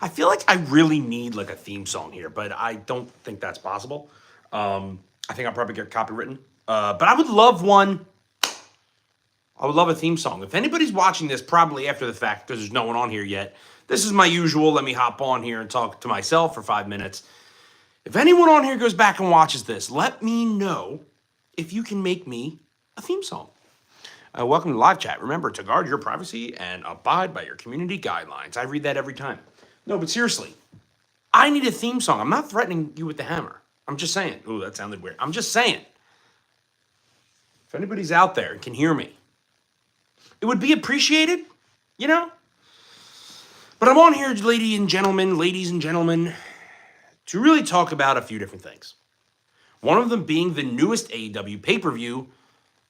I feel like I really need like a theme song here, but I don't think that's possible. I think I'll probably get copywritten. But I would love one. I would love a theme song. If anybody's watching this, probably after the fact, because there's no one on here yet, this is my usual. Let me hop on here and talk to myself for 5 minutes. If anyone on here goes back and watches this, let me know if you can make me a theme song. Welcome to live chat. Remember to guard your privacy and abide by your community guidelines. I read that every time. No, but seriously, I need a theme song. I'm not threatening you with the hammer. I'm just saying. Ooh, that sounded weird. I'm just saying. If anybody's out there and can hear me, it would be appreciated, you know? But I'm on here, ladies and gentlemen, to really talk about a few different things. One of them being the newest AEW pay-per-view,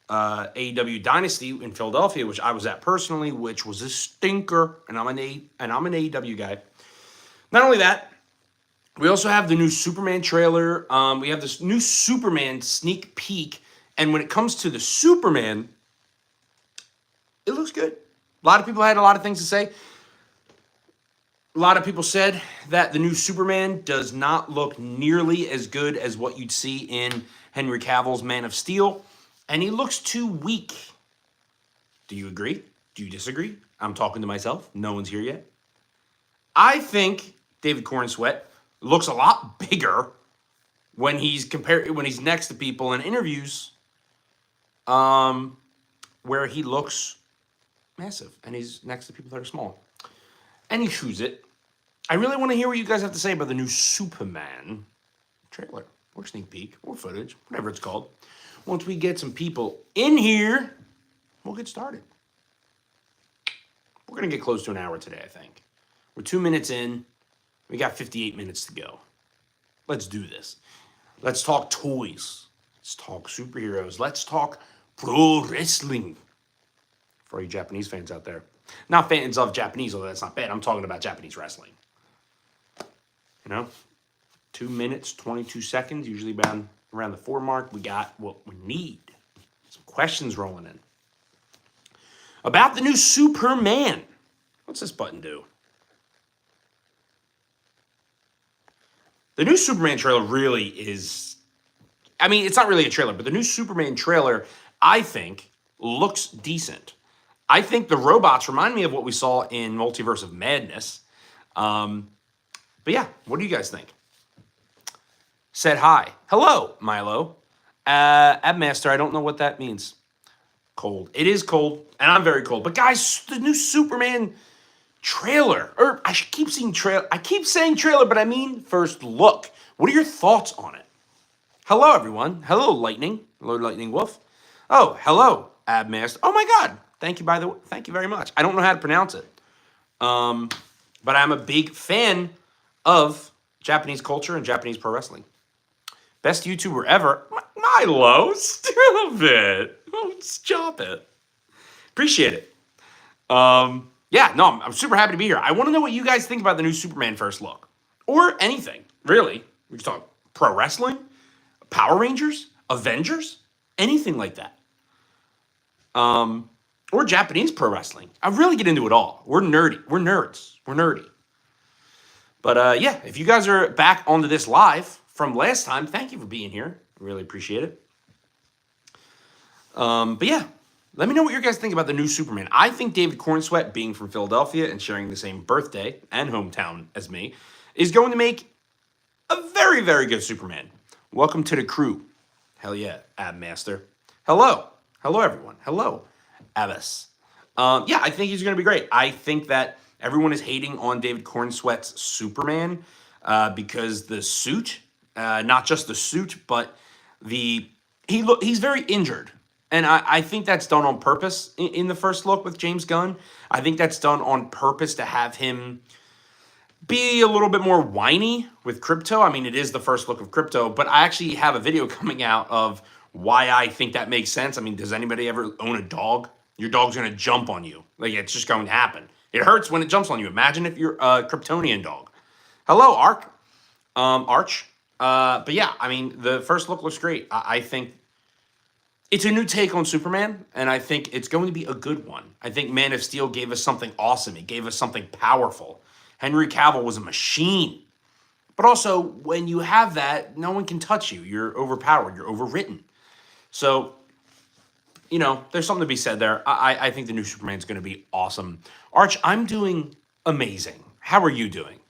AEW Dynasty in Philadelphia, which I was at personally, which was a stinker, and I'm an AEW guy. Not only that, we also have the new Superman trailer. We have this new Superman sneak peek, and when it comes to the Superman, it looks good. A lot of people had a lot of things to say. A lot of people said that the new Superman does not look nearly as good as what you'd see in Henry Cavill's Man of Steel, and he looks too weak. Do you agree? Do you disagree? I'm talking to myself. No one's here yet. I think David Cornsweet looks a lot bigger when he's next to people in interviews, where he looks massive and he's next to people that are small. And he chews it. I really want to hear what you guys have to say about the new Superman trailer or sneak peek or footage, whatever it's called. Once we get some people in here, we'll get started. We're going to get close to an hour today, I think. We're 2 minutes in. We got 58 minutes to go. Let's do this. Let's talk toys. Let's talk superheroes. Let's talk pro wrestling. For all you Japanese fans out there. Not fans of Japanese, although that's not bad. I'm talking about Japanese wrestling. You know? 2 minutes, 22 seconds, usually around the 4 mark. We got what we need. Some questions rolling in. About the new Superman. What's this button do? The new Superman trailer really is... I mean, it's not really a trailer, but the new Superman trailer, I think, looks decent. I think the robots remind me of what we saw in Multiverse of Madness. But yeah, what do you guys think? Said hi. Hello, Milo. Abmaster, I don't know what that means. Cold. It is cold, and I'm very cold. But guys, the new Superman trailer. I keep saying trailer, but I mean first look. What are your thoughts on it? Hello, everyone. Hello, Lightning. Hello, Lightning Wolf. Oh, hello, Abmaster. Oh my God. Thank you very much. I don't know how to pronounce it. But I'm a big fan of Japanese culture and Japanese pro wrestling. Best YouTuber ever. Milo, stop it. Oh, stop it. Appreciate it. Yeah, no, I'm super happy to be here. I want to know what you guys think about the new Superman first look. Or anything, really. We can talk pro wrestling, Power Rangers, Avengers, anything like that. Or Japanese pro wrestling. I really get into it all. We're nerdy. We're nerds. We're nerdy. But yeah, if you guys are back onto this live from last time, thank you for being here. Really appreciate it. But yeah, let me know what you guys think about the new Superman. I think David Cornsweet, being from Philadelphia and sharing the same birthday and hometown as me, is going to make a very, very good Superman. Welcome to the crew. Hell yeah, Abmaster. Hello. Hello, everyone. Hello, Abbas. Yeah, I think he's going to be great. I think that everyone is hating on David Cornsweet's Superman because the suit, not just the suit, but he's very injured. And I think that's done on purpose in the first look with James Gunn. I think that's done on purpose to have him be a little bit more whiny with Crypto. I mean, it is the first look of Crypto, but I actually have a video coming out of why I think that makes sense. I mean, does anybody ever own a dog? Your dog's going to jump on you. Like, it's just going to happen. It hurts when it jumps on you. Imagine if you're a Kryptonian dog. Hello, Arch. But yeah, I mean, the first look looks great. I think It's a new take on Superman, and I think it's going to be a good one. I think Man of Steel gave us something awesome. It gave us something powerful. Henry Cavill was a machine. But also, when you have that, no one can touch you. You're overpowered. You're overwritten. So, there's something to be said there. I think the new Superman's going to be awesome. Arch, I'm doing amazing. How are you doing?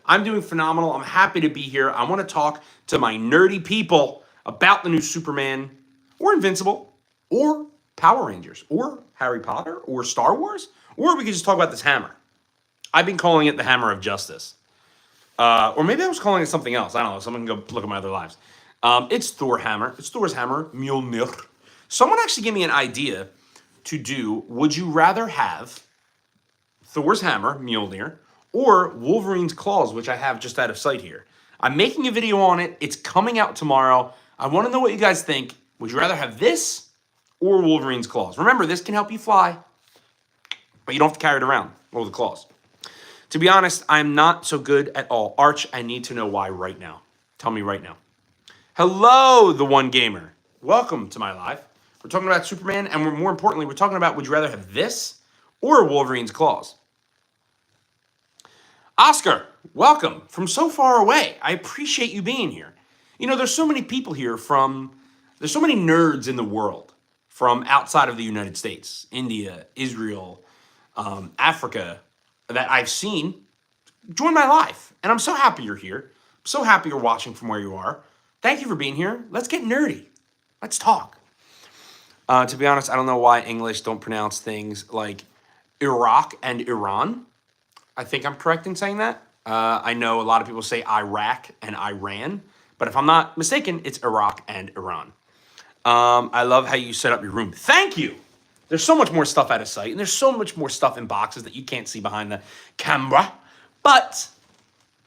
I'm doing phenomenal. I'm happy to be here. I want to talk to my nerdy people about the new Superman, or Invincible, or Power Rangers, or Harry Potter, or Star Wars, or we could just talk about this hammer. I've been calling it the Hammer of Justice. Or maybe I was calling it something else. I don't know. Someone can go look at my other lives. It's Thor hammer. It's Thor's hammer, Mjolnir. Someone actually gave me an idea to do, would you rather have Thor's hammer, Mjolnir, or Wolverine's claws, which I have just out of sight here. I'm making a video on it. It's coming out tomorrow. I want to know what you guys think. Would you rather have this or Wolverine's claws? Remember, this can help you fly, but you don't have to carry it around, or the claws. To be honest, I'm not so good at all. Arch, I need to know why right now. Tell me right now. Hello, the One Gamer. Welcome to my live. We're talking about Superman, and more importantly, we're talking about, would you rather have this or Wolverine's claws? Oscar, welcome from so far away. I appreciate you being here. There's so many people here there's so many nerds in the world from outside of the United States, India, Israel, Africa, that I've seen join my life. And I'm so happy you're here. I'm so happy you're watching from where you are. Thank you for being here. Let's get nerdy. Let's talk. To be honest, I don't know why English don't pronounce things like Iraq and Iran. I think I'm correct in saying that. I know a lot of people say Iraq and Iran, but if I'm not mistaken, it's Iraq and Iran. I love how you set up your room. Thank you. There's so much more stuff out of sight, and there's so much more stuff in boxes that you can't see behind the camera. But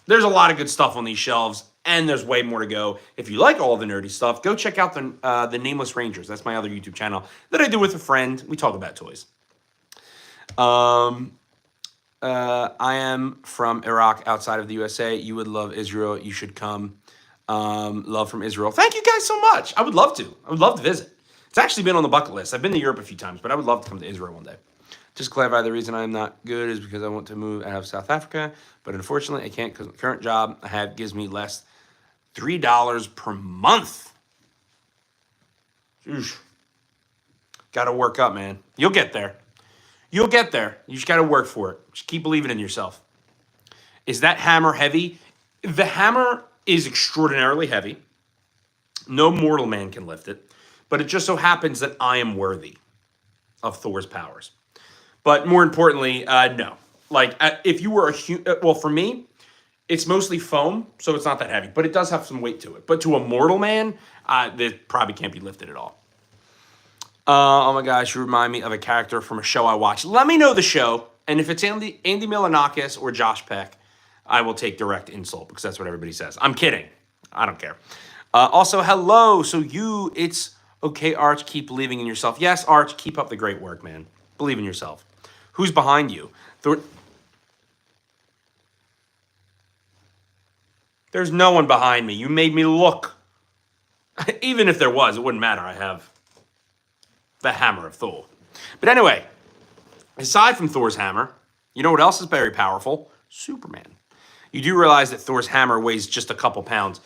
there's a lot of good stuff on these shelves, and there's way more to go. If you like all the nerdy stuff, go check out the Nameless Rangers. That's my other YouTube channel that I do with a friend. We talk about toys. I am from Iraq, outside of the USA. You would love Israel. You should come. Love from Israel. Thank you guys so much. I would love to. I would love to visit. It's actually been on the bucket list. I've been to Europe a few times, but I would love to come to Israel one day. Just to clarify, the reason I'm not good is because I want to move out of South Africa, but unfortunately I can't because the current job I have gives me less $3 per month. Got to work up, man. You'll get there. You'll get there. You just got to work for it. Just keep believing in yourself. Is that hammer heavy? The hammer is extraordinarily heavy. No mortal man can lift it. But it just so happens that I am worthy of Thor's powers. But more importantly, no. Like, if you were well, for me, it's mostly foam, so it's not that heavy. But it does have some weight to it. But to a mortal man, it probably can't be lifted at all. Oh my gosh, you remind me of a character from a show I watched. Let me know the show, and if it's Andy Milonakis or Josh Peck, I will take direct insult, because that's what everybody says. I'm kidding. I don't care. Also, hello. So it's okay, Arch, keep believing in yourself. Yes, Arch, keep up the great work, man. Believe in yourself. Who's behind you? There's no one behind me. You made me look. Even if there was, it wouldn't matter. I have the hammer of Thor. But anyway, aside from Thor's hammer, you know what else is very powerful? Superman. You do realize that Thor's hammer weighs just a couple pounds.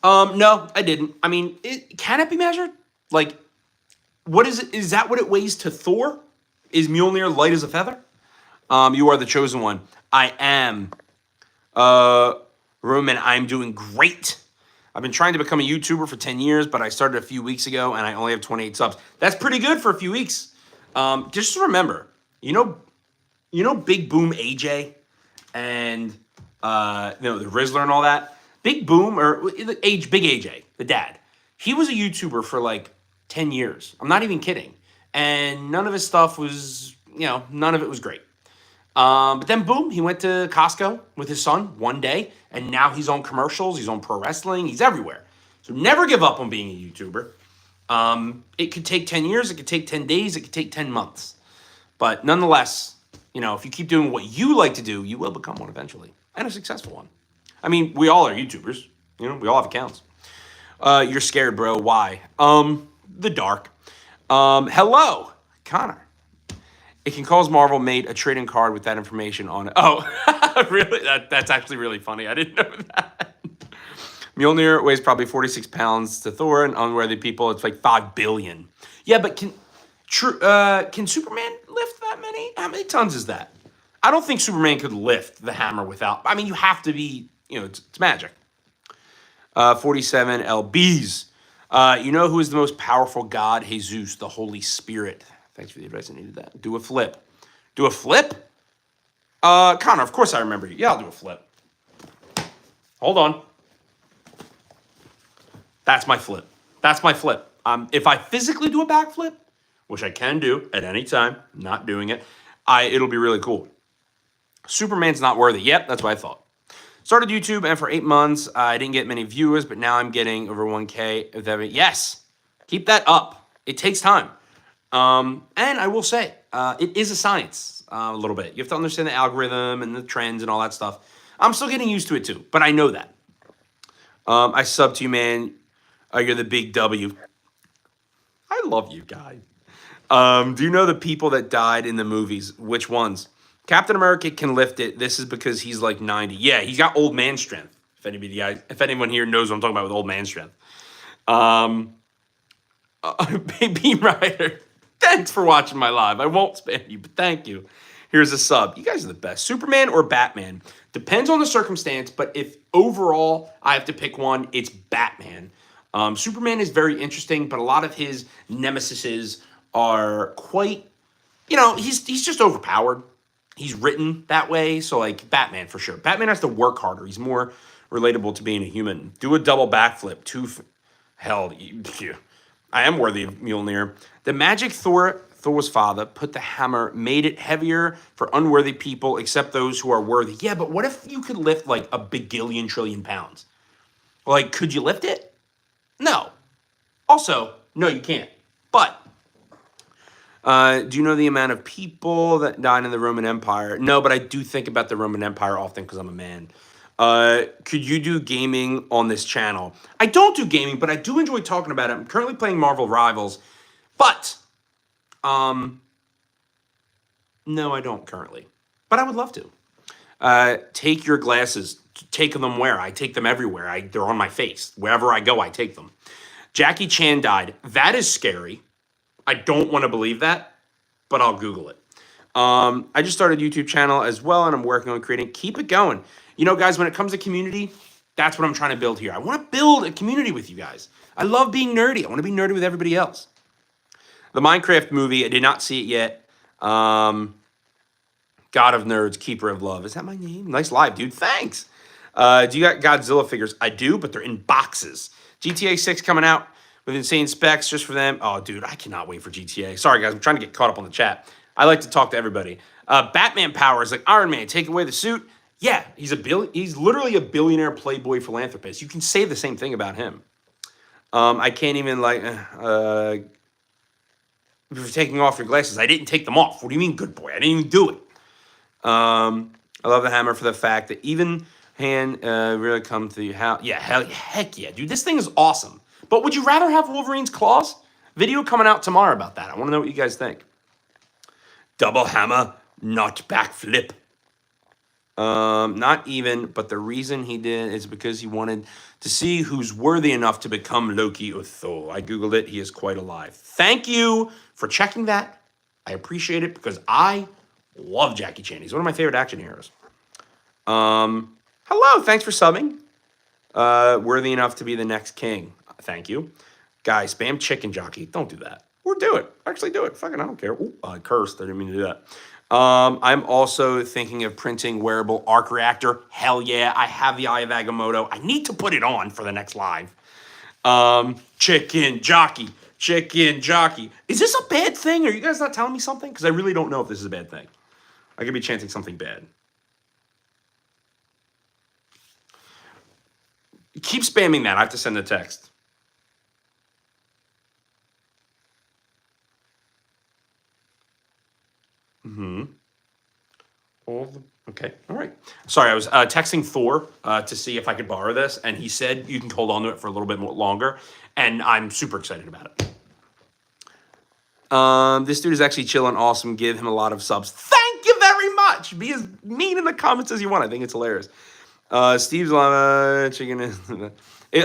No, I didn't. I mean, can it be measured? Like, what is it? Is that what it weighs to Thor? Is Mjolnir light as a feather? You are the chosen one. I am. Roman, I'm doing great. I've been trying to become a YouTuber for 10 years, but I started a few weeks ago, and I only have 28 subs. That's pretty good for a few weeks. Just remember, you know Big Boom AJ and the Rizzler and all that? Big Boom, or Big AJ, the dad, he was a YouTuber for like 10 years. I'm not even kidding. And none of his stuff was, none of it was great. But then boom, he went to Costco with his son one day, and now he's on commercials, he's on pro wrestling, he's everywhere. So never give up on being a YouTuber. It could take 10 years, it could take 10 days, it could take 10 months. But nonetheless, if you keep doing what you like to do, you will become one eventually, and a successful one. I mean, we all are YouTubers. We all have accounts. You're scared, bro. Why? The dark. Hello, Connor. It can cause Marvel made a trading card with that information on it. Oh, really? That's actually really funny. I didn't know that. Mjolnir weighs probably 46 pounds to Thor, and unworthy people, it's like 5 billion. Yeah, but can Superman lift that many? How many tons is that? I don't think Superman could lift the hammer without. I mean, you have to be, it's magic. 47 LBs. You know who is the most powerful god? Jesus, the Holy Spirit. Thanks for the advice. I needed that. Do a flip. Do a flip? Connor, of course I remember you. Yeah, I'll do a flip. Hold on. That's my flip. That's my flip. If I physically do a backflip, which I can do at any time, I'm not doing it, it'll be really cool. Superman's not worthy. Yep, that's what I thought. Started YouTube, and for 8 months, I didn't get many viewers, but now I'm getting over 1K. Yes, keep that up. It takes time. And I will say, it is a science a little bit. You have to understand the algorithm and the trends and all that stuff. I'm still getting used to it too, but I know that. I sub to you, man. You're the big W. I love you, guy. Do you know the people that died in the movies? Which ones? Captain America can lift it. This is because he's like 90. Yeah, he's got old man strength. If anyone here knows what I'm talking about with old man strength. Baby Rider. Thanks for watching my live. I won't spam you, but thank you. Here's a sub. You guys are the best. Superman or Batman? Depends on the circumstance, but if overall I have to pick one, it's Batman. Superman is very interesting, but a lot of his nemesises are quite, he's just overpowered. He's written that way, so like Batman for sure. Batman has to work harder. He's more relatable to being a human. Do a double backflip. Hell, I am worthy of Mjolnir. The magic Thor's father put the hammer, made it heavier for unworthy people, except those who are worthy. Yeah, but what if you could lift like a bagillion trillion pounds? Like, could you lift it? No. Also, no, you can't. But do you know the amount of people that died in the Roman Empire? No, but I do think about the Roman Empire often because I'm a man. Could you do gaming on this channel? I don't do gaming, but I do enjoy talking about it. I'm currently playing Marvel Rivals, but no, I don't currently. But I would love to. Take your glasses. Take them where? I take them everywhere. They're on my face. Wherever I go, I take them. Jackie Chan died. That is scary. I don't want to believe that, but I'll Google it. I just started a YouTube channel as well, and I'm working on creating. Keep it going. Guys, when it comes to community, that's what I'm trying to build here. I want to build a community with you guys. I love being nerdy. I want to be nerdy with everybody else. The Minecraft movie, I did not see it yet. God of Nerds, Keeper of Love. Is that my name? Nice live, dude. Thanks. Do you got Godzilla figures? I do, but they're in boxes. GTA 6 coming out with insane specs just for them. Oh, dude, I cannot wait for GTA. Sorry, guys. I'm trying to get caught up on the chat. I like to talk to everybody. Batman powers like Iron Man. Take away the suit. Yeah, he's literally a billionaire playboy philanthropist. You can say the same thing about him. I can't even for taking off your glasses. I didn't take them off. What do you mean, good boy? I didn't even do it. I love the hammer for the fact that even hand really come to the house. Yeah, heck yeah, dude. This thing is awesome. But would you rather have Wolverine's claws? Video coming out tomorrow about that. I want to know what you guys think. Double hammer, not backflip. Not even, but the reason he did is because he wanted to see who's worthy enough to become Loki or Thor. I Googled it. He is quite alive. Thank you for checking that. I appreciate it because I love Jackie Chan. He's one of my favorite action heroes. Hello. Thanks for subbing. Worthy enough to be the next king. Thank you. Guys, spam chicken jockey. Don't do that. Or do it. Actually do it. Fucking, I don't care. Ooh, I cursed. I didn't mean to do that. I'm also thinking of printing wearable arc reactor. Hell yeah. I have the Eye of Agamotto. I need to put it on for the next live. Chicken jockey. Chicken jockey. Is this a bad thing? Are you guys not telling me something? Because I really don't know if this is a bad thing. I could be chanting something bad. Keep spamming that. I have to send a text. Okay, all right. Sorry, I was texting Thor to see if I could borrow this, and he said you can hold on to it for a little bit more longer, and I'm super excited about it. This dude is actually chill and awesome. Give him a lot of subs. Thank you very much. Be as mean in the comments as you want. I think it's hilarious. Steve's chicken is.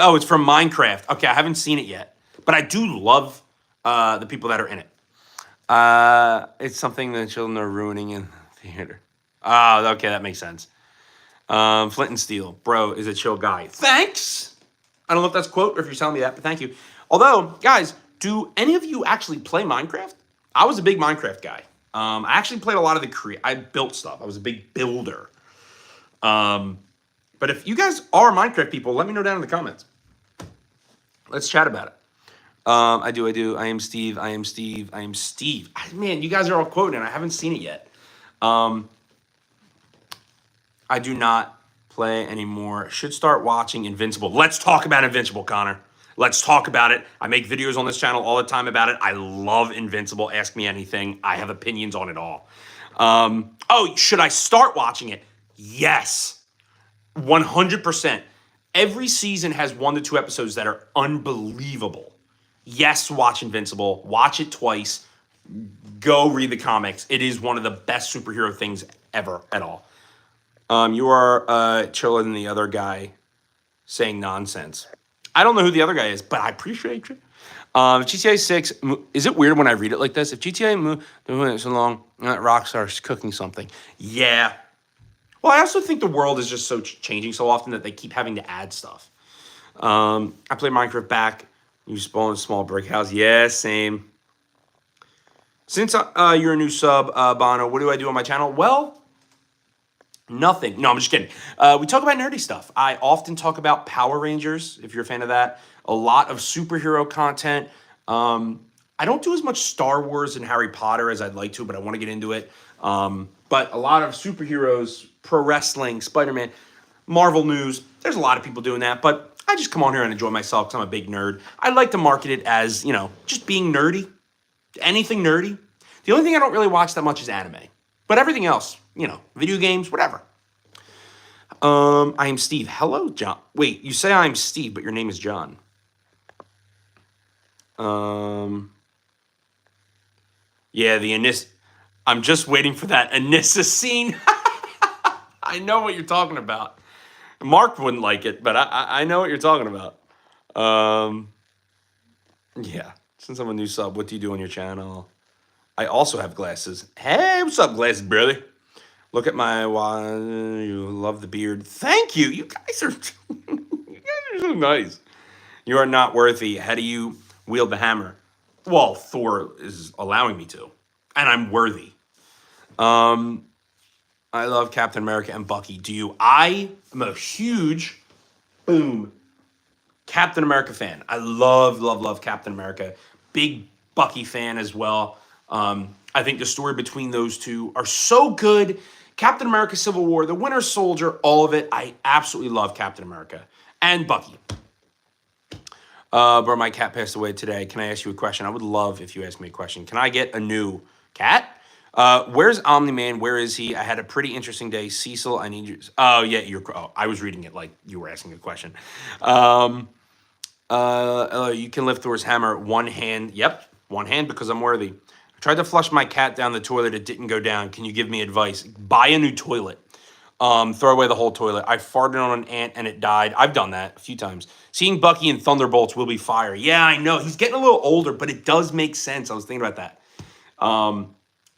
Oh, it's from Minecraft. Okay, I haven't seen it yet, but I do love the people that are in it. It's something that children are ruining in the theater. Oh, okay, that makes sense. Flint and Steel, bro, is a chill guy. Thanks. I don't know if that's a quote or if you're telling me that, but thank you. Although, guys, do any of you actually play Minecraft? I was a big Minecraft guy. I actually played a lot of I built stuff. I was a big builder. But if you guys are Minecraft people, let me know down in the comments. Let's chat about it. I do. I am Steve. Man, you guys are all quoting it. I haven't seen it yet. I do not play anymore. Should start watching Invincible. Let's talk about Invincible, Connor. Let's talk about it. I make videos on this channel all the time about it. I love Invincible. Ask me anything. I have opinions on it all. Oh, should I start watching it? Yes. 100%. Every season has 1 to 2 episodes that are unbelievable. Yes, watch Invincible. Watch it twice. Go read the comics. It is one of the best superhero things ever at all. You are chiller than the other guy saying nonsense. I don't know who the other guy is, but I appreciate you. GTA 6, is it weird when I read it like this? If GTA moved so long, Rockstar's cooking something. Yeah. Well, I also think the world is just so changing so often that they keep having to add stuff. I play Minecraft back. You spawn a small brick house. Yeah, same. Since you're a new sub, Bono, what do I do on my channel? Well, nothing. No, I'm just kidding. We talk about nerdy stuff. I often talk about Power Rangers, if you're a fan of that. A lot of superhero content. I don't do as much Star Wars and Harry Potter as I'd like to, but I want to get into it. But a lot of superheroes, pro wrestling, Spider-Man, Marvel news. There's a lot of people doing that, but I just come on here and enjoy myself because I'm a big nerd. I like to market it as, just being nerdy. Anything nerdy. The only thing I don't really watch that much is anime. But everything else, video games, whatever. I am Steve. Hello, John. Wait, you say I'm Steve, but your name is John. Yeah, I'm just waiting for that Anissa scene. I know what you're talking about. Mark wouldn't like it, but I know what you're talking about. Yeah, since I'm a new sub, what do you do on your channel? I also have glasses. Hey, what's up, glasses, brother? Look at my you love the beard. Thank you. You guys are so nice. You are not worthy. How do you wield the hammer? Well, Thor is allowing me to, and I'm worthy. I love Captain America and Bucky. Do you? I am a huge Captain America fan. I love Captain America. Big Bucky fan as well. I think the story between those two are so good. Captain America Civil War, The Winter Soldier, all of it. I absolutely love Captain America and Bucky. Bro, my cat passed away today. Can I ask you a question? I would love if you ask me a question. Can I get a new cat? Where's Omni-Man? Where is he? I had a pretty interesting day. Cecil, I need you. Oh, yeah, I was reading it like you were asking a question. You can lift Thor's hammer one hand. Yep, one hand because I'm worthy. I tried to flush my cat down the toilet. It didn't go down. Can you give me advice? Buy a new toilet. Throw away the whole toilet. I farted on an ant and it died. I've done that a few times. Seeing Bucky in Thunderbolts will be fire. Yeah, I know. He's getting a little older, but it does make sense. I was thinking about that.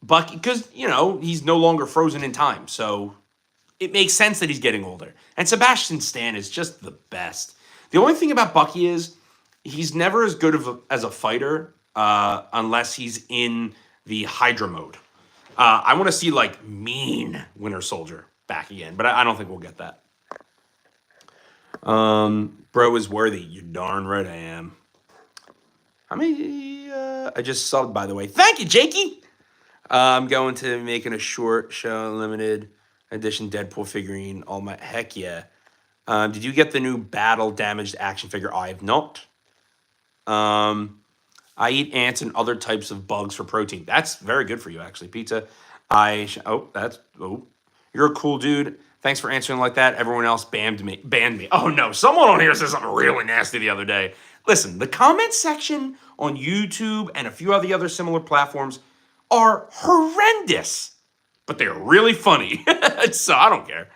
Bucky, because, he's no longer frozen in time. So it makes sense that he's getting older. And Sebastian Stan is just the best. The only thing about Bucky is he's never as good as a fighter unless he's in the Hydra mode. I want to see, mean Winter Soldier back again, but I don't think we'll get that. Bro is worthy. You're darn right I am. How many? I just subbed, by the way. Thank you, Jakey. I'm going to be making a short show limited edition Deadpool figurine. Heck yeah. Did you get the new battle damaged action figure? I have not. I eat ants and other types of bugs for protein. That's very good for you, actually. Pizza. You're a cool dude. Thanks for answering like that. Everyone else banned me. Oh no, someone on here said something really nasty the other day. Listen, the comment section on YouTube and a few of the other similar platforms are horrendous, but they're really funny. So I don't care.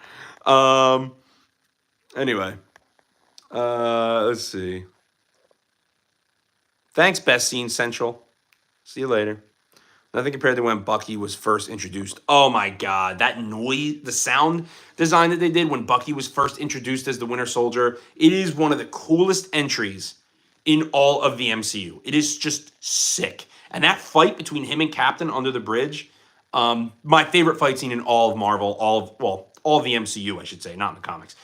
Anyway, let's see. Thanks, Best Scene Central. See you later. Nothing compared to when Bucky was first introduced. Oh my God, that noise, the sound design that they did when Bucky was first introduced as the Winter Soldier, it is one of the coolest entries in all of the MCU. It is just sick. And that fight between him and Captain under the bridge, my favorite fight scene in all of Marvel, all of the MCU, I should say, not in the comics.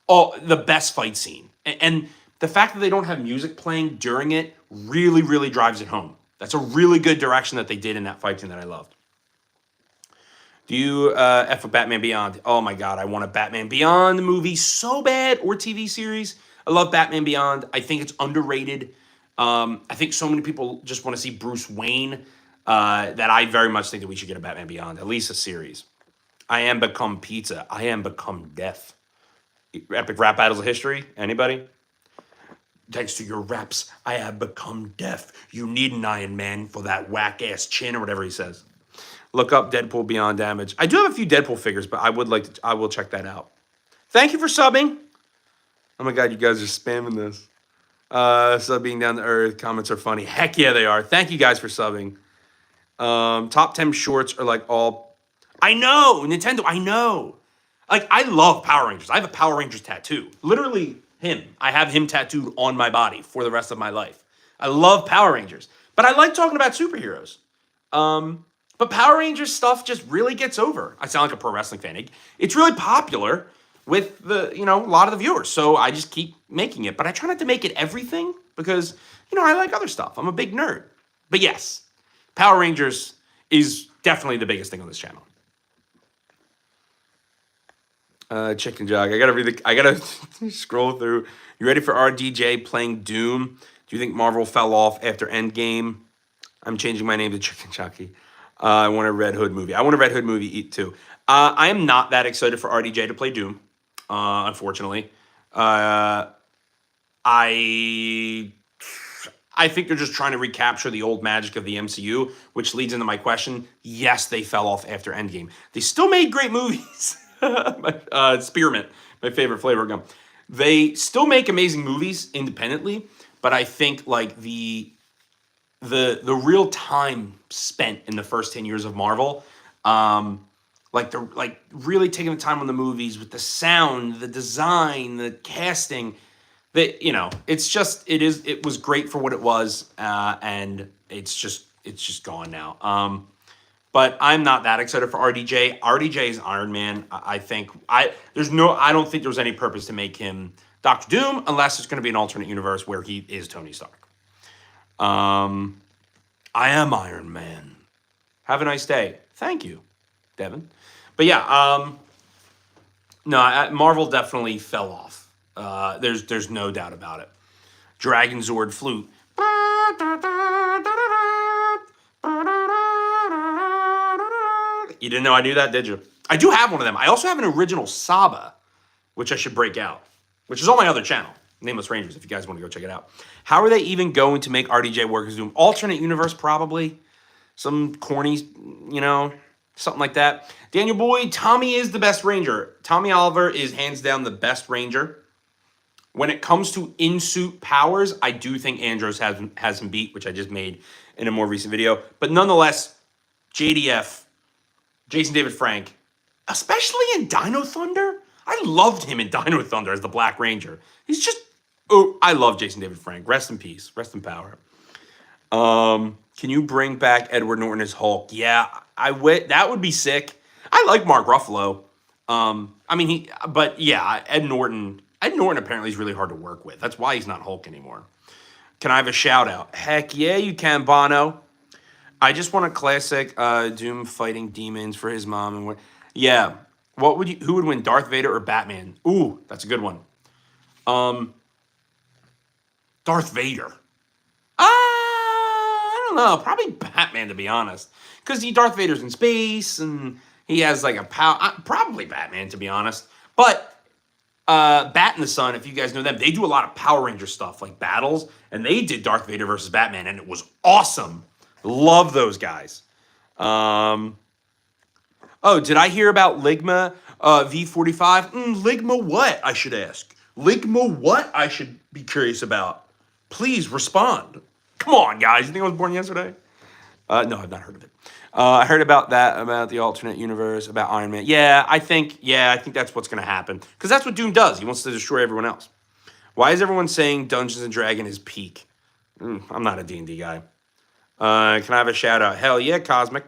The best fight scene. And the fact that they don't have music playing during it really, really drives it home. That's a really good direction that they did in that fight scene that I loved. Do you F with Batman Beyond? Oh my God, I want a Batman Beyond movie so bad, or TV series. I love Batman Beyond. I think it's underrated. I think so many people just want to see Bruce Wayne that I very much think that we should get a Batman Beyond, at least a series. I am become pizza. I am become death. Epic rap battles of history. Anybody? Thanks to your raps, I have become deaf. You need an Iron Man for that whack-ass chin, or whatever he says. Look up Deadpool Beyond Damage. I do have a few Deadpool figures, but I will check that out. Thank you for subbing. Oh my God, you guys are spamming this. Sub being down to earth. Comments are funny. Heck yeah, they are. Thank you guys for subbing. Top 10 shorts are like all... I know, Nintendo, I know. Like, I love Power Rangers. I have a Power Rangers tattoo. Literally him. I have him tattooed on my body for the rest of my life. I love Power Rangers. But I like talking about superheroes. But Power Rangers stuff just really gets over. I sound like a pro wrestling fan. It's really popular with a lot of the viewers. So I just keep making it. But I try not to make it everything because, I like other stuff. I'm a big nerd. But yes, Power Rangers is definitely the biggest thing on this channel. Chicken jog. I gotta scroll through. You ready for RDJ playing Doom? Do you think Marvel fell off after Endgame? I'm changing my name to Chicken Jockey. I want a Red Hood movie. I want a Red Hood movie too. I am not that excited for RDJ to play Doom, unfortunately. I think they're just trying to recapture the old magic of the MCU, which leads into my question. Yes, they fell off after Endgame. They still made great movies. Spearmint, my favorite flavor gum. They still make amazing movies independently, but I think like the real time spent in the first 10 years of Marvel, like really taking the time on the movies with the sound, the design, the casting, that it was great for what it was, and it's just gone now. But I'm not that excited for RDJ. RDJ is Iron Man. I don't think there's any purpose to make him Doctor Doom unless it's going to be an alternate universe where he is Tony Stark. I am Iron Man. Have a nice day. Thank you, Devin. But yeah, Marvel definitely fell off. There's no doubt about it. Dragon Zord flute. You didn't know I knew that, did you? I do have one of them. I also have an original Saba, which I should break out, which is on my other channel, Nameless Rangers, if you guys want to go check it out. How are they even going to make RDJ work as Doom? Alternate universe, probably. Some corny, something like that. Daniel Boyd, Tommy is the best Ranger. Tommy Oliver is hands down the best Ranger. When it comes to in-suit powers, I do think Andros has him beat, which I just made in a more recent video. But nonetheless, JDF, Jason David Frank, especially in Dino Thunder. I loved him in Dino Thunder as the Black Ranger. He's just, I love Jason David Frank. Rest in peace. Rest in power. Can you bring back Edward Norton as Hulk? Yeah, that would be sick. I like Mark Ruffalo. Ed Norton apparently is really hard to work with. That's why he's not Hulk anymore. Can I have a shout out? Heck yeah, you can, Bono. I just want a classic Doom fighting demons for his mom and what? Yeah. Who would win, Darth Vader or Batman? Ooh, that's a good one. Darth Vader. I don't know. Probably Batman, to be honest, because Darth Vader's in space and he has like a power. Probably Batman, to be honest. But Bat in the Sun, if you guys know them, they do a lot of Power Ranger stuff, like battles, and they did Darth Vader versus Batman, and it was awesome. Love those guys. Oh, did I hear about Ligma V45? Ligma what, I should ask. Ligma what, I should be curious about. Please respond. Come on, guys. You think I was born yesterday? No, I've not heard of it. I heard about that, about the alternate universe, about Iron Man. I think that's what's going to happen. Because that's what Doom does. He wants to destroy everyone else. Why is everyone saying Dungeons & Dragons is peak? I'm not a D&D guy. Can I have a shout out? Hell yeah, Cosmic.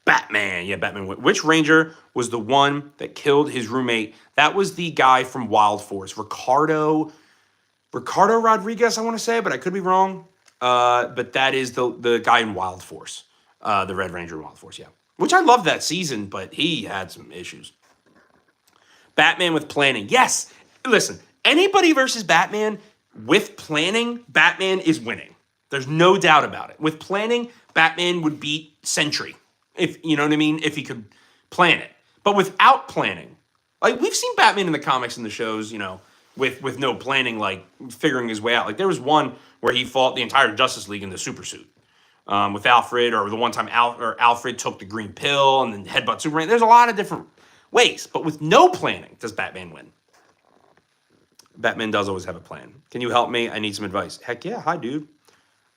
Batman. Yeah, Batman. Which Ranger was the one that killed his roommate? That was the guy from Wild Force. Ricardo Rodriguez, I want to say, but I could be wrong. But that is the guy in Wild Force. The Red Ranger in Wild Force, yeah. Which I love that season, but he had some issues. Batman with planning. Yes. Listen, anybody versus Batman with planning, Batman is winning. There's no doubt about it. With planning, Batman would beat Sentry. If you know what I mean, if he could plan it. But without planning, like we've seen Batman in the comics and the shows, with no planning, like figuring his way out. Like there was one where he fought the entire Justice League in the super suit. With Alfred, or the one time Alfred took the green pill and then headbutt Superman. There's a lot of different ways, but with no planning, does Batman win? Batman does always have a plan. Can you help me? I need some advice. Heck yeah, hi dude.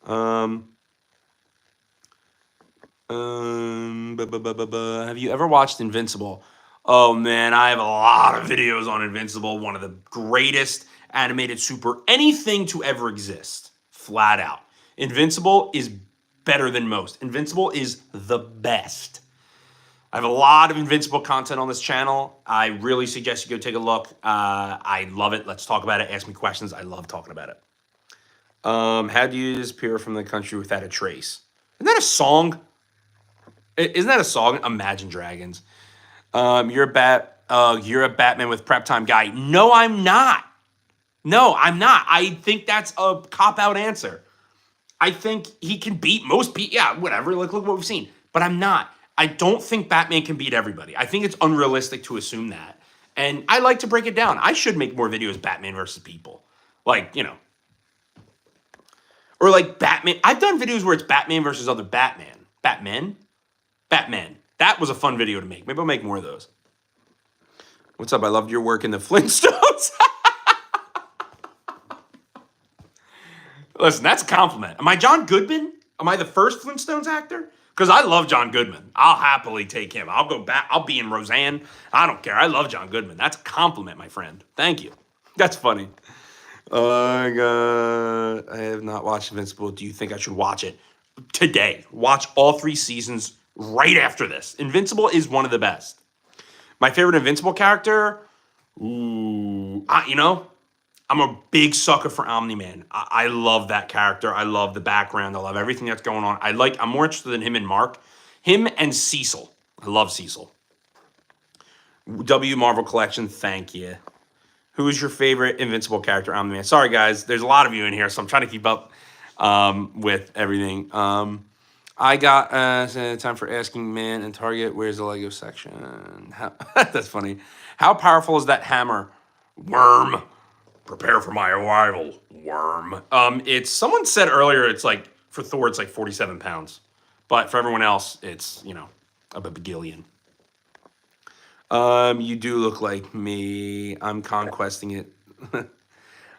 Have you ever watched Invincible? Oh man, I have a lot of videos on Invincible. One of the greatest animated super anything to ever exist. Flat out. Invincible is better than most. Invincible is the best. I have a lot of Invincible content on this channel. I really suggest you go take a look. I love it. Let's talk about it. Ask me questions. I love talking about it. How do you disappear from the country without a trace? Isn't that a song? Isn't that a song? Imagine Dragons. You're a Batman with prep time guy. No, I'm not. I think that's a cop-out answer. I think he can beat most people. Yeah, whatever. Look what we've seen. But I'm not. I don't think Batman can beat everybody. I think it's unrealistic to assume that. And I like to break it down. I should make more videos Batman versus people. Like, Or like Batman. I've done videos where it's Batman versus other Batman. Batman. That was a fun video to make. Maybe I'll make more of those. What's up? I loved your work in the Flintstones. Listen, that's a compliment. Am I John Goodman? Am I the first Flintstones actor? Because I love John Goodman. I'll happily take him. I'll go back. I'll be in Roseanne. I don't care. I love John Goodman. That's a compliment, my friend. Thank you. That's funny. I have not watched Invincible. Do you think I should watch it today? Watch all 3 seasons right after this. Invincible is one of the best. My favorite Invincible character? I'm a big sucker for Omni-Man. I love that character. I love the background. I love everything that's going on. I'm more interested in him and Mark. Him and Cecil. I love Cecil. W Marvel Collection, thank you. Who is your favorite Invincible character, Omni-Man? Sorry, guys. There's a lot of you in here, so I'm trying to keep up with everything. I got time for asking man and Target. Where's the Lego section? That's funny. How powerful is that hammer? Worm. Prepare for my arrival, worm. Someone said earlier it's like, for Thor, it's like 47 pounds. But for everyone else, it's, a bagillion. You do look like me. I'm conquesting it.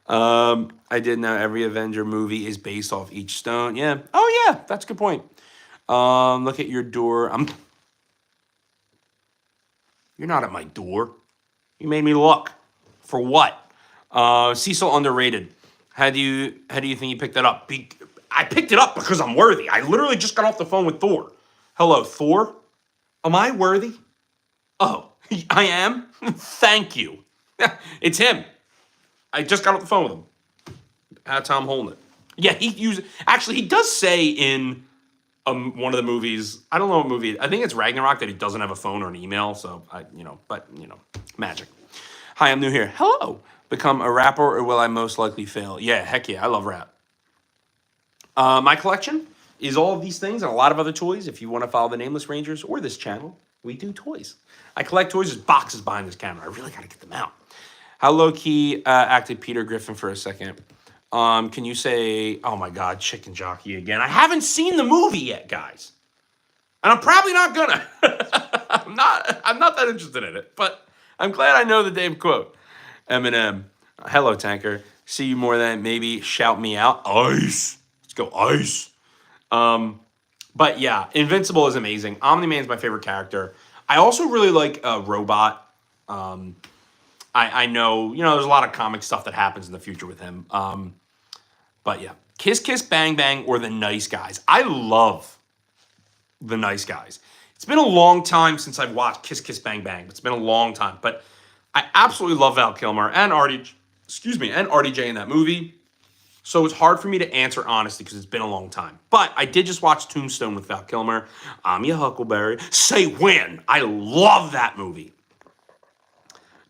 I did know every Avenger movie is based off each stone. Yeah. Oh, yeah. That's a good point. Look at your door. You're not at my door. You made me look. For what? Cecil underrated. How do you think you picked that up? I picked it up because I'm worthy. I literally just got off the phone with Thor. Hello, Thor. Am I worthy? Oh, I am? Thank you. It's him. I just got off the phone with him. That's how I'm holding it. Yeah, he does say in one of the movies, I don't know what movie, I think it's Ragnarok, that he doesn't have a phone or an email, so magic. Hi, I'm new here. Hello. Become a rapper, or will I most likely fail? Yeah, heck yeah, I love rap. My collection is all of these things and a lot of other toys. If you want to follow the Nameless Rangers or this channel, we do toys. I collect toys. There's boxes behind this camera. I really got to get them out. How low key acted Peter Griffin for a second? Can you say, oh my God, chicken jockey again? I haven't seen the movie yet, guys. And I'm probably not gonna. I'm not that interested in it, but I'm glad I know the damn quote. Eminem, hello, tanker. See you more than maybe shout me out. Ice. Let's go, ice. But yeah, Invincible is amazing. Omni-Man's my favorite character. I also really like Robot. I know, there's a lot of comic stuff that happens in the future with him. But yeah, Kiss Kiss Bang Bang or The Nice Guys. I love The Nice Guys. It's been a long time since I've watched Kiss Kiss Bang Bang. It's been a long time, but I absolutely love Val Kilmer and RDJ in that movie. So it's hard for me to answer honestly because it's been a long time. But I did just watch Tombstone with Val Kilmer. I'm your Huckleberry. Say when. I love that movie.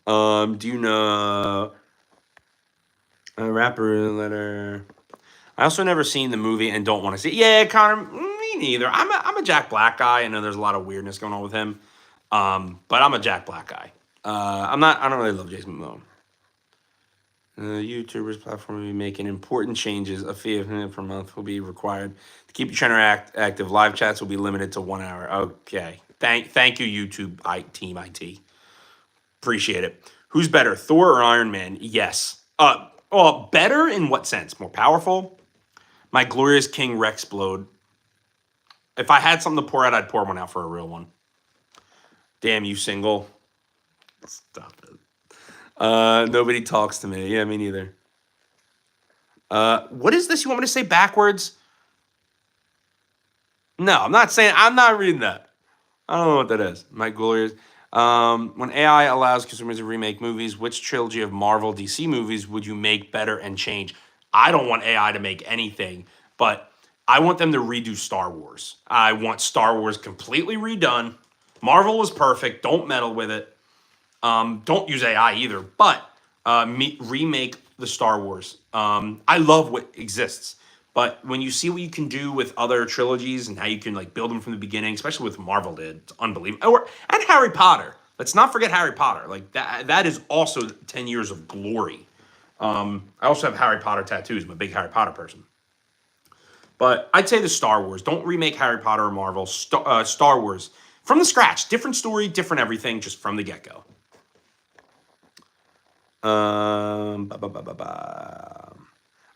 Do you know a rapper letter? I also never seen the movie and don't want to see it. Yeah, Connor, me neither. I'm a Jack Black guy. I know there's a lot of weirdness going on with him. But I'm a Jack Black guy. I don't really love Jason Momoa. YouTubers platform will be making important changes. A fee of $1 per month will be required to keep your channel active. Live chats will be limited to 1 hour. Okay. Thank you, YouTube team IT. Appreciate it. Who's better, Thor or Iron Man? Yes. Better in what sense? More powerful? My glorious King Rexplode. If I had something to pour out, I'd pour one out for a real one. Damn you, single. Stop it. Nobody talks to me. Yeah, me neither. What is this? You want me to say backwards? No, I'm not reading that. I don't know what that is. My glorious. When AI allows consumers to remake movies, which trilogy of Marvel DC movies would you make better and change? I don't want AI to make anything, but I want them to redo Star Wars. I want Star Wars completely redone. Marvel was perfect. Don't meddle with it. Don't use AI either, but remake the Star Wars. I love what exists, but when you see what you can do with other trilogies and how you can build them from the beginning, especially with Marvel did, it's unbelievable. And Harry Potter. Let's not forget Harry Potter. That is also 10 years of glory. I also have Harry Potter tattoos. I'm a big Harry Potter person. But I'd say the Star Wars. Don't remake Harry Potter or Marvel. Star Wars from the scratch. Different story, different everything, just from the get-go. I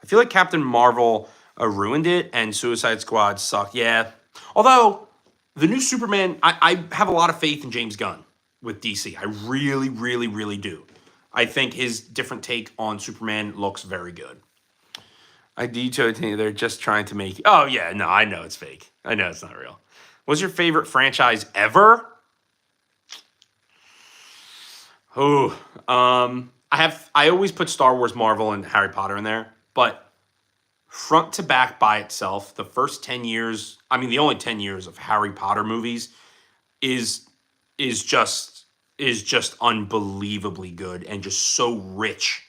feel like Captain Marvel ruined it, and Suicide Squad sucked. Yeah, although the new Superman, I have a lot of faith in James Gunn with DC. I really, really, really do. I think his different take on Superman looks very good. I detailed they're just trying to make. Oh yeah, no, I know it's fake. I know it's not real. What's your favorite franchise ever? Oh, I always put Star Wars, Marvel, and Harry Potter in there, but front to back by itself, the first 10 years, the only 10 years of Harry Potter movies is just unbelievably good and just so rich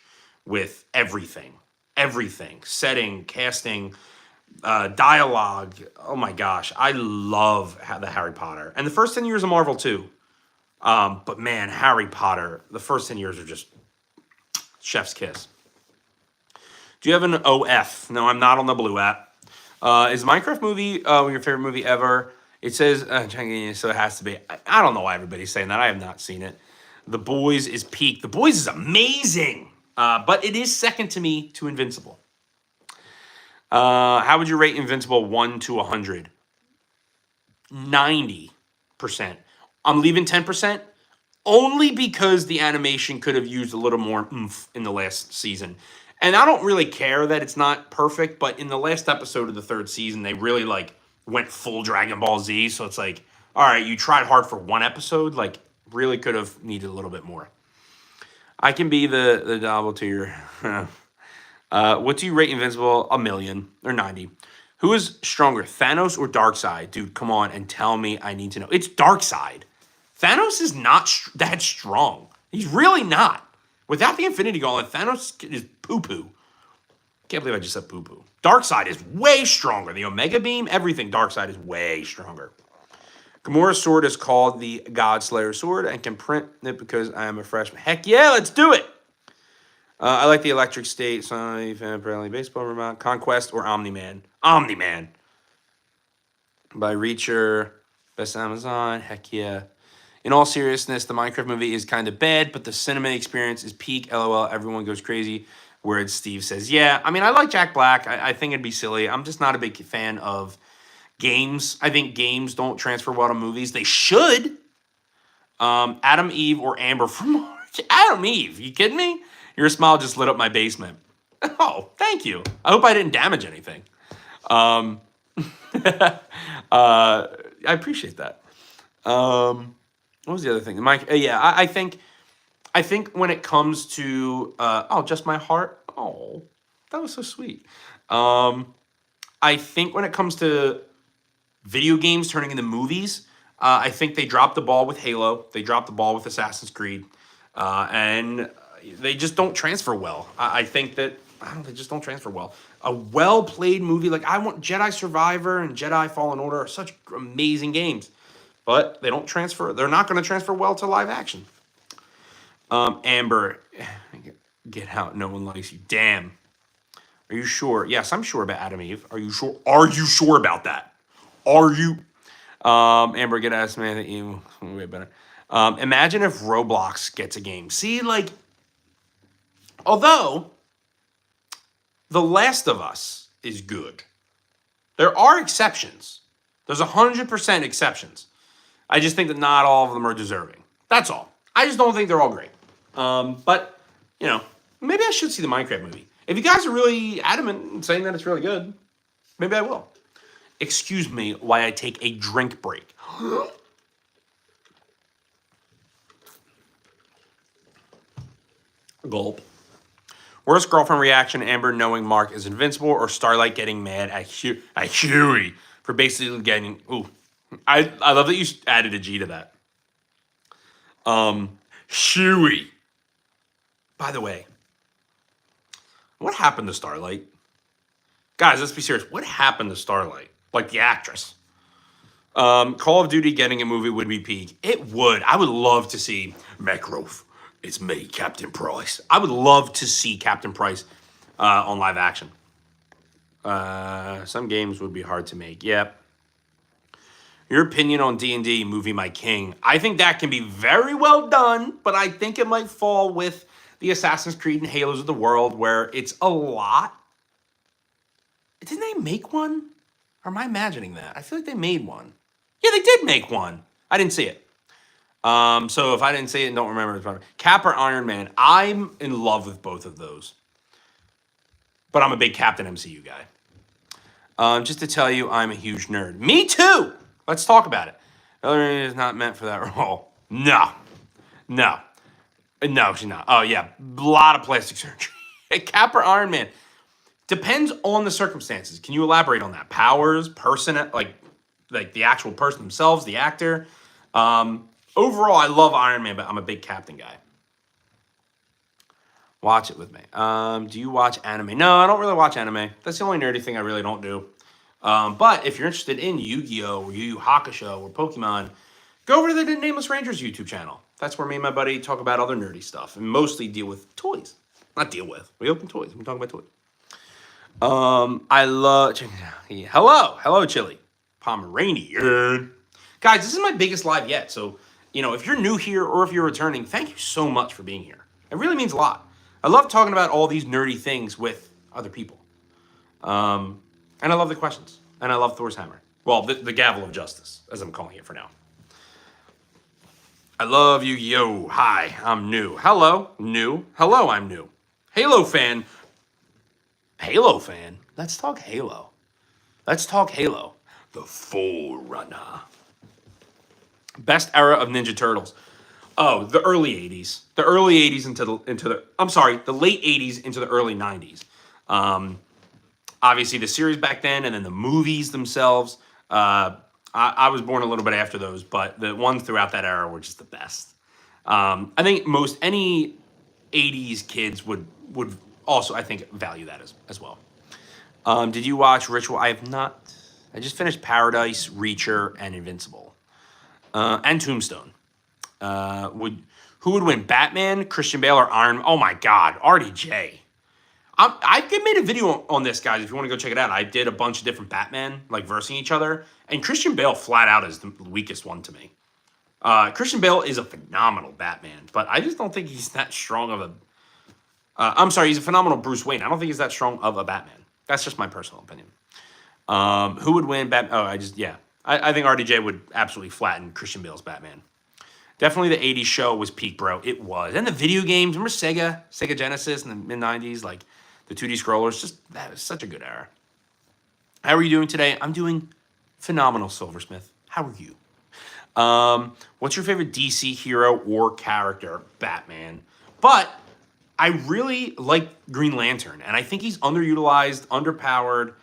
with everything. Everything. Setting, casting, dialogue. Oh my gosh. I love the Harry Potter. And the first 10 years of Marvel too. But man, Harry Potter, the first 10 years are just chef's kiss. Do you have an OF? No, I'm not on the Blue app. Is Minecraft movie your favorite movie ever? It says, so it has to be. I don't know why everybody's saying that. I have not seen it. The Boys is peak. The Boys is amazing. But it is second to me to Invincible. How would you rate Invincible 1 to 100? 90%. I'm leaving 10%. Only because the animation could have used a little more oomph in the last season. And I don't really care that it's not perfect, but in the last episode of the third season, they really went full Dragon Ball Z. So it's all right, you tried hard for one episode, really could have needed a little bit more. I can be the double to your. What do you rate Invincible? 1,000,000 or 90. Who is stronger, Thanos or Darkseid? Dude, come on and tell me. I need to know. It's Darkseid. Thanos is not that strong. He's really not. Without the Infinity Gauntlet, Thanos is poo-poo. Can't believe I just said poo-poo. Darkseid is way stronger. The Omega Beam, everything. Darkseid is way stronger. Gamora's sword is called the Godslayer sword and can print it because I am a freshman. Heck yeah, let's do it. I like the Electric State, Sonic, Bradley Baseball Remote, Conquest, or Omni Man. Omni Man by Reacher, best Amazon. Heck yeah. In all seriousness, the Minecraft movie is kind of bad, but the cinema experience is peak. LOL, everyone goes crazy. Whereas Steve says, yeah. I mean, I like Jack Black. I think it'd be silly. I'm just not a big fan of games. I think games don't transfer well to movies. They should. Adam, Eve, or Amber from March. Adam, Eve. You kidding me? Your smile just lit up my basement. Oh, thank you. I hope I didn't damage anything. I appreciate that. What was the other thing? Mike, yeah, I think when it comes to just my heart. Oh, that was so sweet. I think when it comes to video games turning into movies, I think they dropped the ball with Halo. They dropped the ball with Assassin's Creed, and they just don't transfer well. I think that they just don't transfer well. A well-played movie like I want Jedi Survivor and Jedi Fallen Order are such amazing games, but they don't transfer. They're not going to transfer well to live action. Amber, get out. No one likes you. Damn. Are you sure? Yes, I'm sure about Adam Eve. Are you sure? Are you sure about that? Are you? Amber, get ass man. You way better. Imagine if Roblox gets a game. See, like, although The Last of Us is good, there are exceptions. There's 100% exceptions. I just think that not all of them are deserving. That's all. I just don't think they're all great. But, maybe I should see the Minecraft movie. If you guys are really adamant in saying that it's really good, maybe I will. Excuse me while I take a drink break. Gulp. Worst girlfriend reaction, Amber knowing Mark is invincible, or Starlight getting mad at Huey for basically getting... Ooh. I love that you added a G to that. Huey. By the way, what happened to Starlight? Guys, let's be serious. What happened to Starlight? Like the actress. Call of Duty getting a movie would be peak. It would. I would love to see Macrof. It's me, Captain Price. I would love to see Captain Price on live action. Some games would be hard to make. Yep. Your opinion on D&D movie My King. I think that can be very well done, but I think it might fall with the Assassin's Creed and Halos of the world where it's a lot. Didn't they make one? Or am I imagining that? I feel like they made one. Yeah, they did make one. I didn't see it. So if I didn't see it and don't remember, it's probably Cap or Iron Man. I'm in love with both of those. But I'm a big Captain MCU guy. Just to tell you, I'm a huge nerd. Me too! Let's talk about it. Hillary is not meant for that role. No, she's not. Oh, yeah. A lot of plastic surgery. Cap or Iron Man. Depends on the circumstances. Can you elaborate on that? Powers, person, like the actual person themselves, the actor. Overall, I love Iron Man, but I'm a big Captain guy. Watch it with me. Do you watch anime? No, I don't really watch anime. That's the only nerdy thing I really don't do. But if you're interested in Yu-Gi-Oh! Or Yu Yu Hakusho or Pokemon, go over to the Nameless Rangers YouTube channel. That's where me and my buddy talk about other nerdy stuff and mostly deal with toys. Not deal with. We open toys. We talk about toys. I love... Hello, Chili. Pomeranian. Guys, this is my biggest live yet. So, if you're new here or if you're returning, thank you so much for being here. It really means a lot. I love talking about all these nerdy things with other people. And I love the questions. And I love Thor's hammer. Well, the gavel of justice, as I'm calling it for now. I love Yu-Gi-Oh! Hi, I'm new. Hello, new. Hello, I'm new. Halo fan. Halo fan? Let's talk Halo. Let's talk Halo. The Forerunner. Best era of Ninja Turtles. Oh, the early 80s. The early 80s into the late 80s into the early 90s. Obviously, the series back then, and then the movies themselves. I was born a little bit after those, but the ones throughout that era were just the best. I think any 80s kids would also, I think, value that as well. Did you watch Ritual? I have not. I just finished Paradise, Reacher, and Invincible. And Tombstone. Who would win, Batman, Christian Bale, or Iron Man? Oh my God, RDJ. I made a video on this, guys, if you want to go check it out. I did a bunch of different Batman, like, versing each other. And Christian Bale flat out is the weakest one to me. Christian Bale is a phenomenal Batman, but I just don't think he's that strong of a... I'm sorry, he's a phenomenal Bruce Wayne. I don't think he's that strong of a Batman. That's just my personal opinion. Who would win Batman? Oh, I think RDJ would absolutely flatten Christian Bale's Batman. Definitely the 80s show was peak, bro. It was. And the video games, remember Sega Genesis in the mid-90s? Like, the 2D scrollers, that was such a good era. How are you doing today? I'm doing phenomenal, Silversmith. How are you? What's your favorite DC hero or character? Batman. But I really like Green Lantern, and I think he's underutilized, underpowered.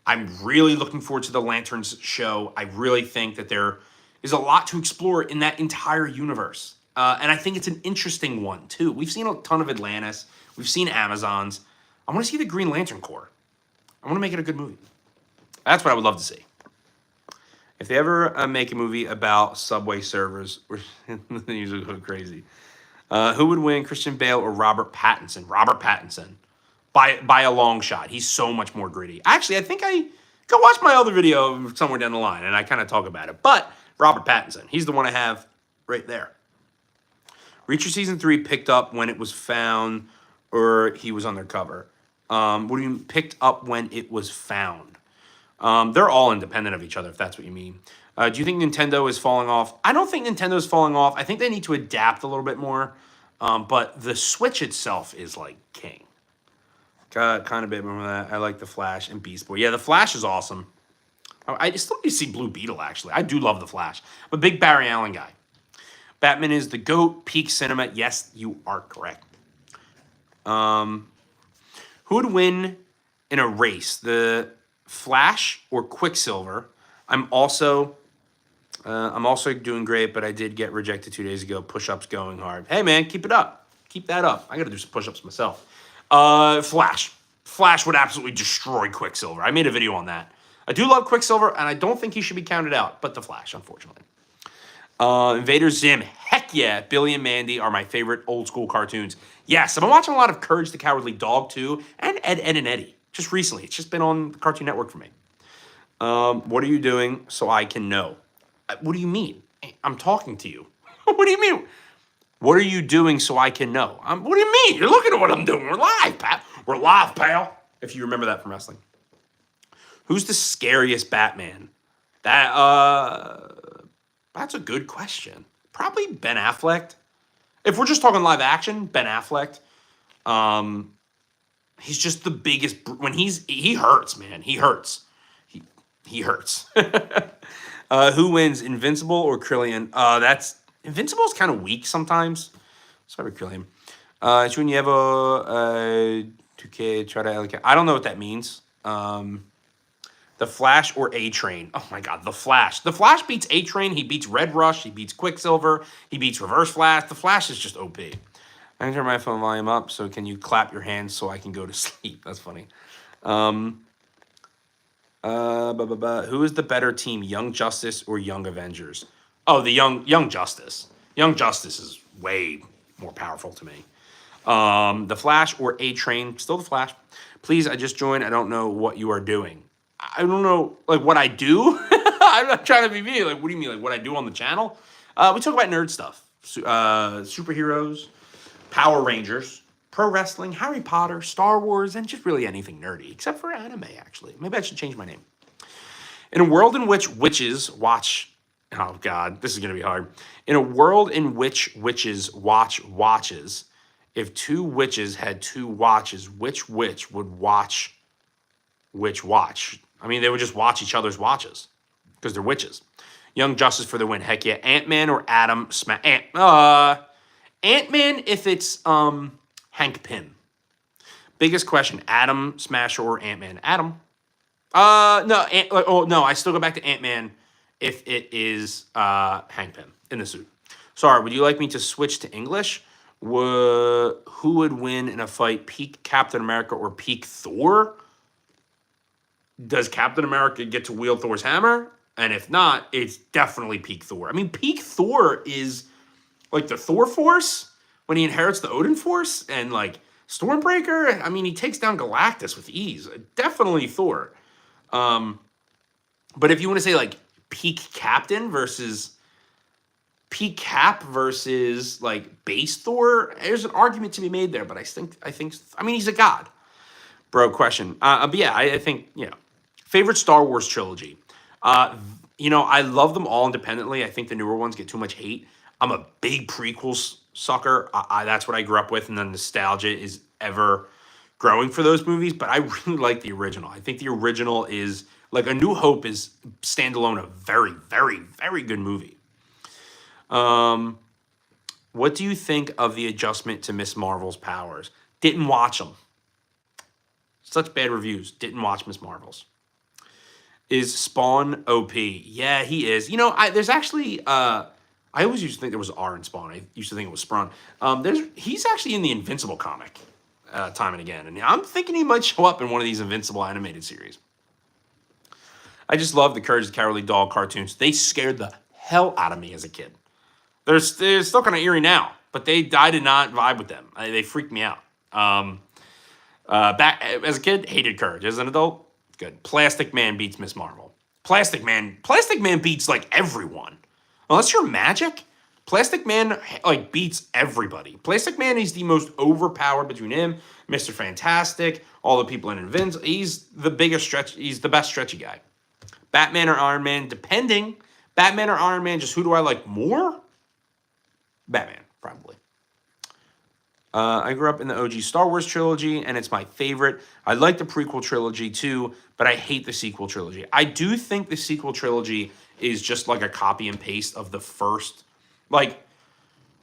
I'm really looking forward to the Lanterns show. I really think that there is a lot to explore in that entire universe. And I think it's an interesting one, too. We've seen a ton of Atlantis. We've seen Amazons. I want to see the Green Lantern Corps. I want to make it a good movie. That's what I would love to see. If they ever make a movie about Subway servers, they usually go crazy. Who would win, Christian Bale or Robert Pattinson? Robert Pattinson. By a long shot. He's so much more gritty. Actually, I think I go watch my other video somewhere down the line, and I kind of talk about it. But Robert Pattinson, he's the one I have right there. Reacher Season 3 picked up when it was found, or he was on their cover. What do you mean, picked up when it was found? They're all independent of each other, if that's what you mean. Do you think Nintendo is falling off? I don't think Nintendo is falling off. I think they need to adapt a little bit more. But the Switch itself is like king. Kind of bit more that. I like the Flash and Beast Boy. Yeah, the Flash is awesome. I still need to see Blue Beetle, actually. I do love the Flash. I'm a big Barry Allen guy. Batman is the GOAT, peak cinema. Yes, you are correct. Who would win in a race, the Flash or Quicksilver? I'm also doing great, but I did get rejected 2 days ago. Push-ups going hard. Hey, man, keep it up. Keep that up. I got to do some push-ups myself. Flash. Flash would absolutely destroy Quicksilver. I made a video on that. I do love Quicksilver, and I don't think he should be counted out, but the Flash, unfortunately. Invader Zim. Heck yeah. Billy and Mandy are my favorite old-school cartoons. Yes, I've been watching a lot of Courage the Cowardly Dog, too, and Ed, Ed, and Eddie. Just recently. It's just been on the Cartoon Network for me. What are you doing so I can know? What do you mean? I'm talking to you. What do you mean? What are you doing so I can know? What do you mean? You're looking at what I'm doing. We're live, pal. We're live, pal. If you remember that from wrestling. Who's the scariest Batman? That's a good question. Probably Ben Affleck. If we're just talking live action, Ben Affleck. He's just the biggest. When he hurts, man. He hurts. He hurts. Who wins, Invincible or Krillian? Invincible's kind of weak sometimes. Sorry, Krillian. It's when you have a 2K try to allocate. I don't know what that means. The Flash or A-Train? Oh my God, the Flash. The Flash beats A-Train. He beats Red Rush. He beats Quicksilver. He beats Reverse Flash. The Flash is just OP. I can turn my phone volume up, so can you clap your hands so I can go to sleep? That's funny. Who is the better team, Young Justice or Young Avengers? Oh, the Young Justice. Young Justice is way more powerful to me. The Flash or A-Train? Still the Flash. Please, I just joined. I don't know what you are doing. I don't know, like, what I do. I'm not trying to be mean. Like, what do you mean, like, what I do on the channel? We talk about nerd stuff. Superheroes, Power Rangers, pro wrestling, Harry Potter, Star Wars, and just really anything nerdy, except for anime, actually. Maybe I should change my name. In a world in which witches watch... Oh, God, this is going to be hard. In a world in which witches watch watches, if two witches had two watches, which witch would watch which watch? I mean, they would just watch each other's watches because they're witches. Young Justice for the win. Heck yeah. Ant-Man or Adam Ant-Man if it's Hank Pym. Biggest question, Adam Smasher or Ant-Man? Adam. No, I still go back to Ant-Man if it is Hank Pym in the suit. Sorry, would you like me to switch to English? Who would win in a fight, peak Captain America or peak Thor? Does Captain America get to wield Thor's hammer? And if not, it's definitely peak Thor. I mean, peak Thor is like the Thor Force. when he inherits the Odin Force and like Stormbreaker, I mean, he takes down Galactus with ease. Definitely Thor. But if you want to say like peak Captain versus peak Cap versus like base Thor, there's an argument to be made there. But I mean, he's a god, bro. Question. But yeah, I think favorite Star Wars trilogy. I love them all independently. I think the newer ones get too much hate. I'm a big prequels sucker. That's what I grew up with, and the nostalgia is ever growing for those movies. But I really like the original. I think the original is like A New Hope is standalone a very, very, very good movie. What do you think of the adjustment to Miss Marvel's powers? Didn't watch them. Such bad reviews. Didn't watch Miss Marvel's. Is Spawn OP? Yeah, he is. There's actually I always used to think there was R in Spawn. I used to think it was Spawn. He's actually in the Invincible comic time and again, and I'm thinking he might show up in one of these Invincible animated series. I just love the Courage the Cowardly Dog cartoons. They scared the hell out of me as a kid. They're still kind of eerie now, but I did not vibe with them. They freaked me out. Back as a kid, hated Courage. As an adult, good. Plastic Man beats Miss Marvel. Plastic Man beats like everyone. Unless you're Magic, Plastic Man like beats everybody. Plastic Man is the most overpowered between him, Mr. Fantastic, all the people in Invincible. He's the biggest stretch. He's the best stretchy guy. Batman or Iron Man, depending. Batman or Iron Man, just who do I like more? Batman, probably. I grew up in the OG Star Wars trilogy, and it's my favorite. I like the prequel trilogy too, but I hate the sequel trilogy. I do think the sequel trilogy is just like a copy and paste of the first. Like,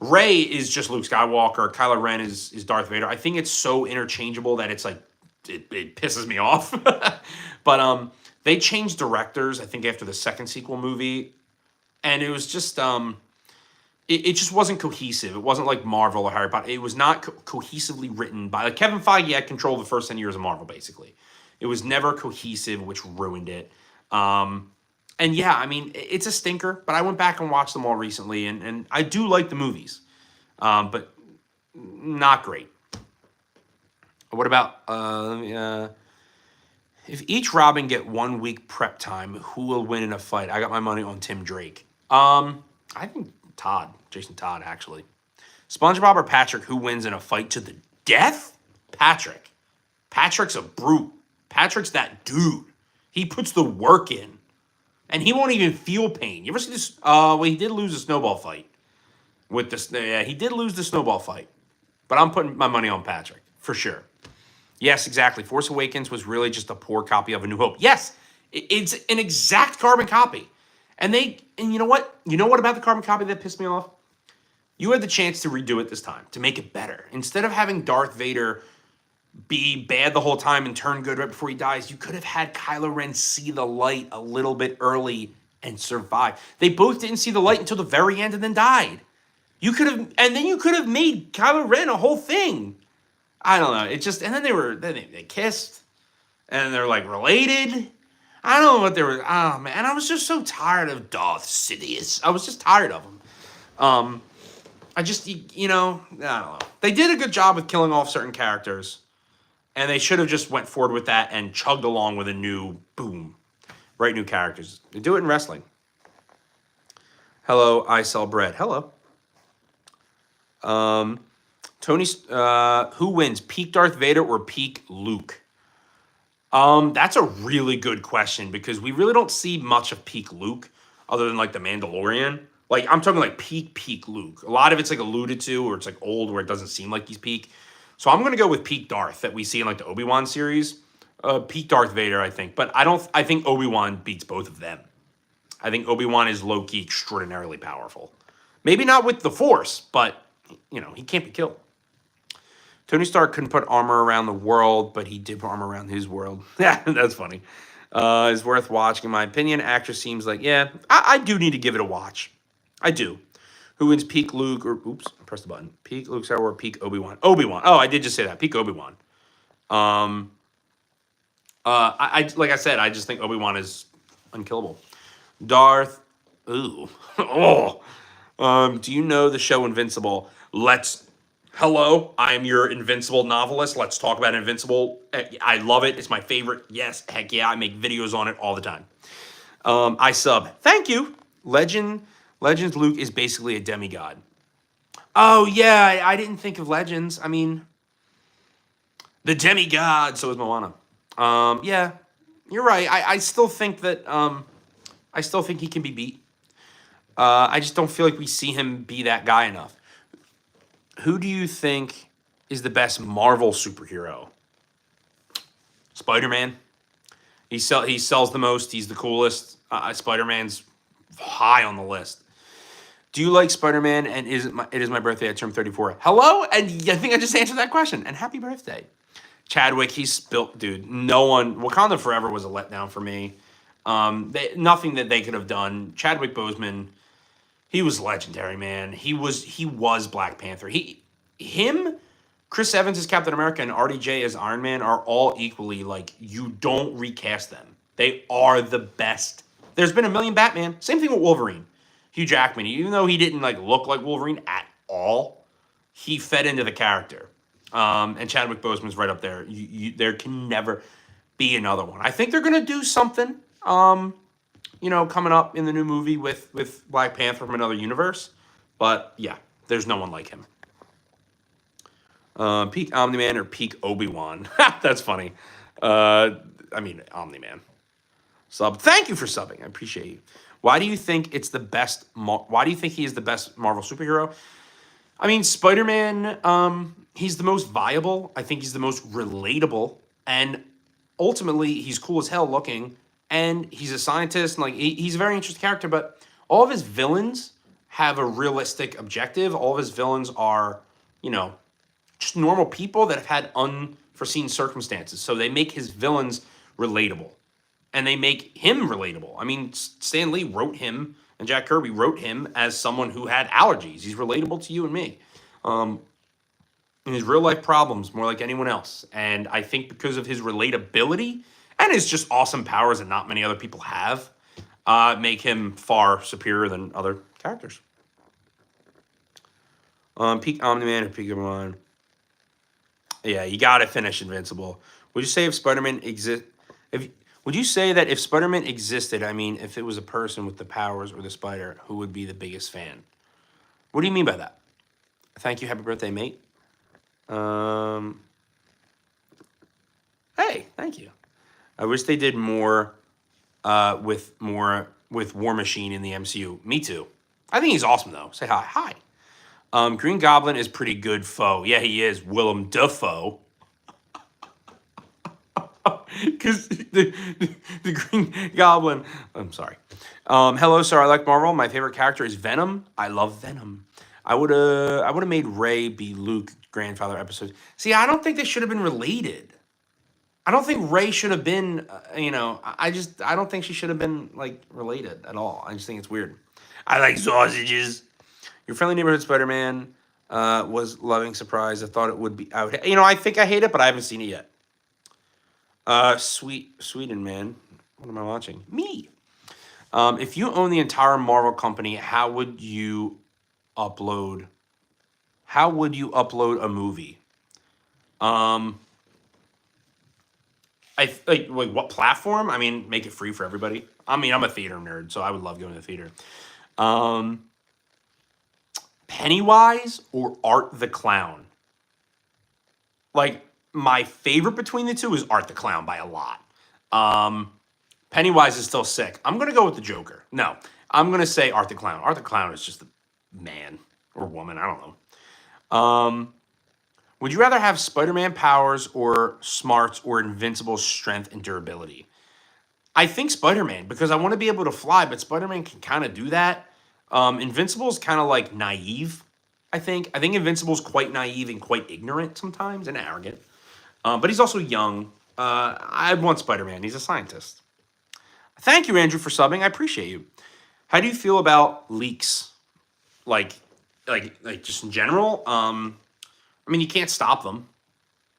Rey is just Luke Skywalker. Kylo Ren is Darth Vader. I think it's so interchangeable that it's like, it pisses me off. But they changed directors, I think, after the second sequel movie, and it was just it just wasn't cohesive. It wasn't like Marvel or Harry Potter. It was not cohesively written by Kevin Feige had control of the first 10 years of Marvel, basically. It was never cohesive, which ruined it. And yeah, I mean, it's a stinker, but I went back and watched them all recently, and I do like the movies, but not great. What about if each Robin get 1 week prep time, who will win in a fight? I got my money on Tim Drake. I think Jason Todd, actually. SpongeBob or Patrick, who wins in a fight to the death? Patrick. Patrick's a brute. Patrick's that dude. He puts the work in. And he won't even feel pain. You ever see this? Well, he did lose a snowball fight. Yeah, he did lose the snowball fight. But I'm putting my money on Patrick, for sure. Yes, exactly. Force Awakens was really just a poor copy of A New Hope. Yes, it's an exact carbon copy. And you know what? You know what about the carbon copy that pissed me off? You had the chance to redo it this time, to make it better. Instead of having Darth Vader be bad the whole time and turn good right before he dies, you could have had Kylo Ren see the light a little bit early and survive. They both didn't see the light until the very end and then died. You could have made Kylo Ren a whole thing. I don't know. It just, and then they kissed, and they're like related. I don't know what they were. Oh man, I was just so tired of Darth Sidious. I was just tired of him. I don't know. They did a good job with killing off certain characters, and they should have just went forward with that and chugged along with a new new characters. They do it in wrestling. Hello, I sell bread. Hello. Tony, who wins, peak Darth Vader or peak Luke? That's a really good question because we really don't see much of peak Luke other than like the Mandalorian. Like I'm talking like peak Luke. A lot of it's like alluded to or it's like old where it doesn't seem like he's peak. So I'm going to go with peak Darth that we see in like the Obi-Wan series. Peak Darth Vader, I think. But I think Obi-Wan beats both of them. I think Obi-Wan is low-key extraordinarily powerful. Maybe not with the Force, but he can't be killed. Tony Stark couldn't put armor around the world, but he did put armor around his world. Yeah, that's funny. Is worth watching, in my opinion. Actress seems like, yeah, I do need to give it a watch. I do. Who wins peak Luke or, oops, I pressed the button. Peak Luke Skywalker or peak Obi-Wan? Obi-Wan. Oh, I did just say that. Peak Obi-Wan. Like I said, I just think Obi-Wan is unkillable. Darth, ooh. Oh. Do you know the show Invincible? Let's Hello, I'm your Invincible novelist. Let's talk about Invincible. I love it. It's my favorite. Yes, heck yeah, I make videos on it all the time. I sub. Thank you. Legends Luke is basically a demigod. Oh yeah, I didn't think of Legends. I mean, the demigod. So is Moana. Yeah, you're right. I still think that I still think he can be beat. I just don't feel like we see him be that guy enough. Who do you think is the best Marvel superhero? Spider Man. He sells the most. He's the coolest. Spider Man's high on the list. Do you like Spider Man? And it is my birthday. I turned 34. Hello, and I think I just answered that question. And happy birthday, Chadwick. He's spilt, dude. No one. Wakanda Forever was a letdown for me. Nothing that they could have done. Chadwick Boseman, he was legendary, man. He was Black Panther. Him, Chris Evans as Captain America and RDJ as Iron Man are all equally like you don't recast them. They are the best. There's been a million Batman. Same thing with Wolverine. Hugh Jackman, even though he didn't like look like Wolverine at all, he fed into the character. And Chadwick Boseman's right up there. There can never be another one. I think they're gonna do something. Coming up in the new movie with Black Panther from another universe. But yeah, there's no one like him. Peak Omni-Man or peak Obi-Wan. That's funny. Omni-Man. Sub. Thank you for subbing. I appreciate you. Why do you think it's the best? Why do you think he is the best Marvel superhero? I mean, Spider-Man. He's the most viable. I think he's the most relatable, and ultimately, he's cool as hell looking, and he's a scientist. And like he's a very interesting character. But all of his villains have a realistic objective. All of his villains are, just normal people that have had unforeseen circumstances. So they make his villains relatable. And they make him relatable. I mean, Stan Lee wrote him, and Jack Kirby wrote him as someone who had allergies. He's relatable to you and me. And his real life problems, more like anyone else. And I think because of his relatability and his just awesome powers that not many other people have, make him far superior than other characters. Peak Omni-Man or Peak Obi-Wan? Yeah, you gotta finish Invincible. Would you say if Spider-Man would you say that if Spider-Man existed, I mean, if it was a person with the powers or the spider, who would be the biggest fan? What do you mean by that? Thank you. Happy birthday, mate. Hey, thank you. I wish they did more with War Machine in the MCU. Me too. I think he's awesome though. Say hi. Hi. Green Goblin is pretty good foe. Yeah, he is. Willem Dafoe. Because the Green Goblin. I'm sorry. Hello, sir. I like Marvel. My favorite character is Venom. I love Venom. I would have made Ray be Luke grandfather episode. See, I don't think they should have been related. I don't think Ray should have been. I don't think she should have been like related at all. I just think it's weird. I like sausages. Your friendly neighborhood Spider-Man was loving surprise. I thought it would be. I think I hate it, but I haven't seen it yet. Sweden, man. What am I watching? Me. If you own the entire Marvel company, how would you upload a movie? I like what platform? I mean, make it free for everybody. I mean, I'm a theater nerd, so I would love going to the theater. Pennywise or Art the Clown? Like, my favorite between the two is Art the Clown by a lot. Pennywise is still sick. I'm going to go with the Joker. No, I'm going to say Art the Clown. Art the Clown is just a man or woman. I don't know. Would you rather have Spider-Man powers or smarts or invincible strength and durability? I think Spider-Man, because I want to be able to fly, but Spider-Man can kind of do that. Invincible is kind of like naive, I think. I think Invincible is quite naive and quite ignorant sometimes and arrogant. But he's also young. I want Spider-Man. He's a scientist. Thank you, Andrew, for subbing. I appreciate you. How do you feel about leaks? Like just in general? I mean, you can't stop them.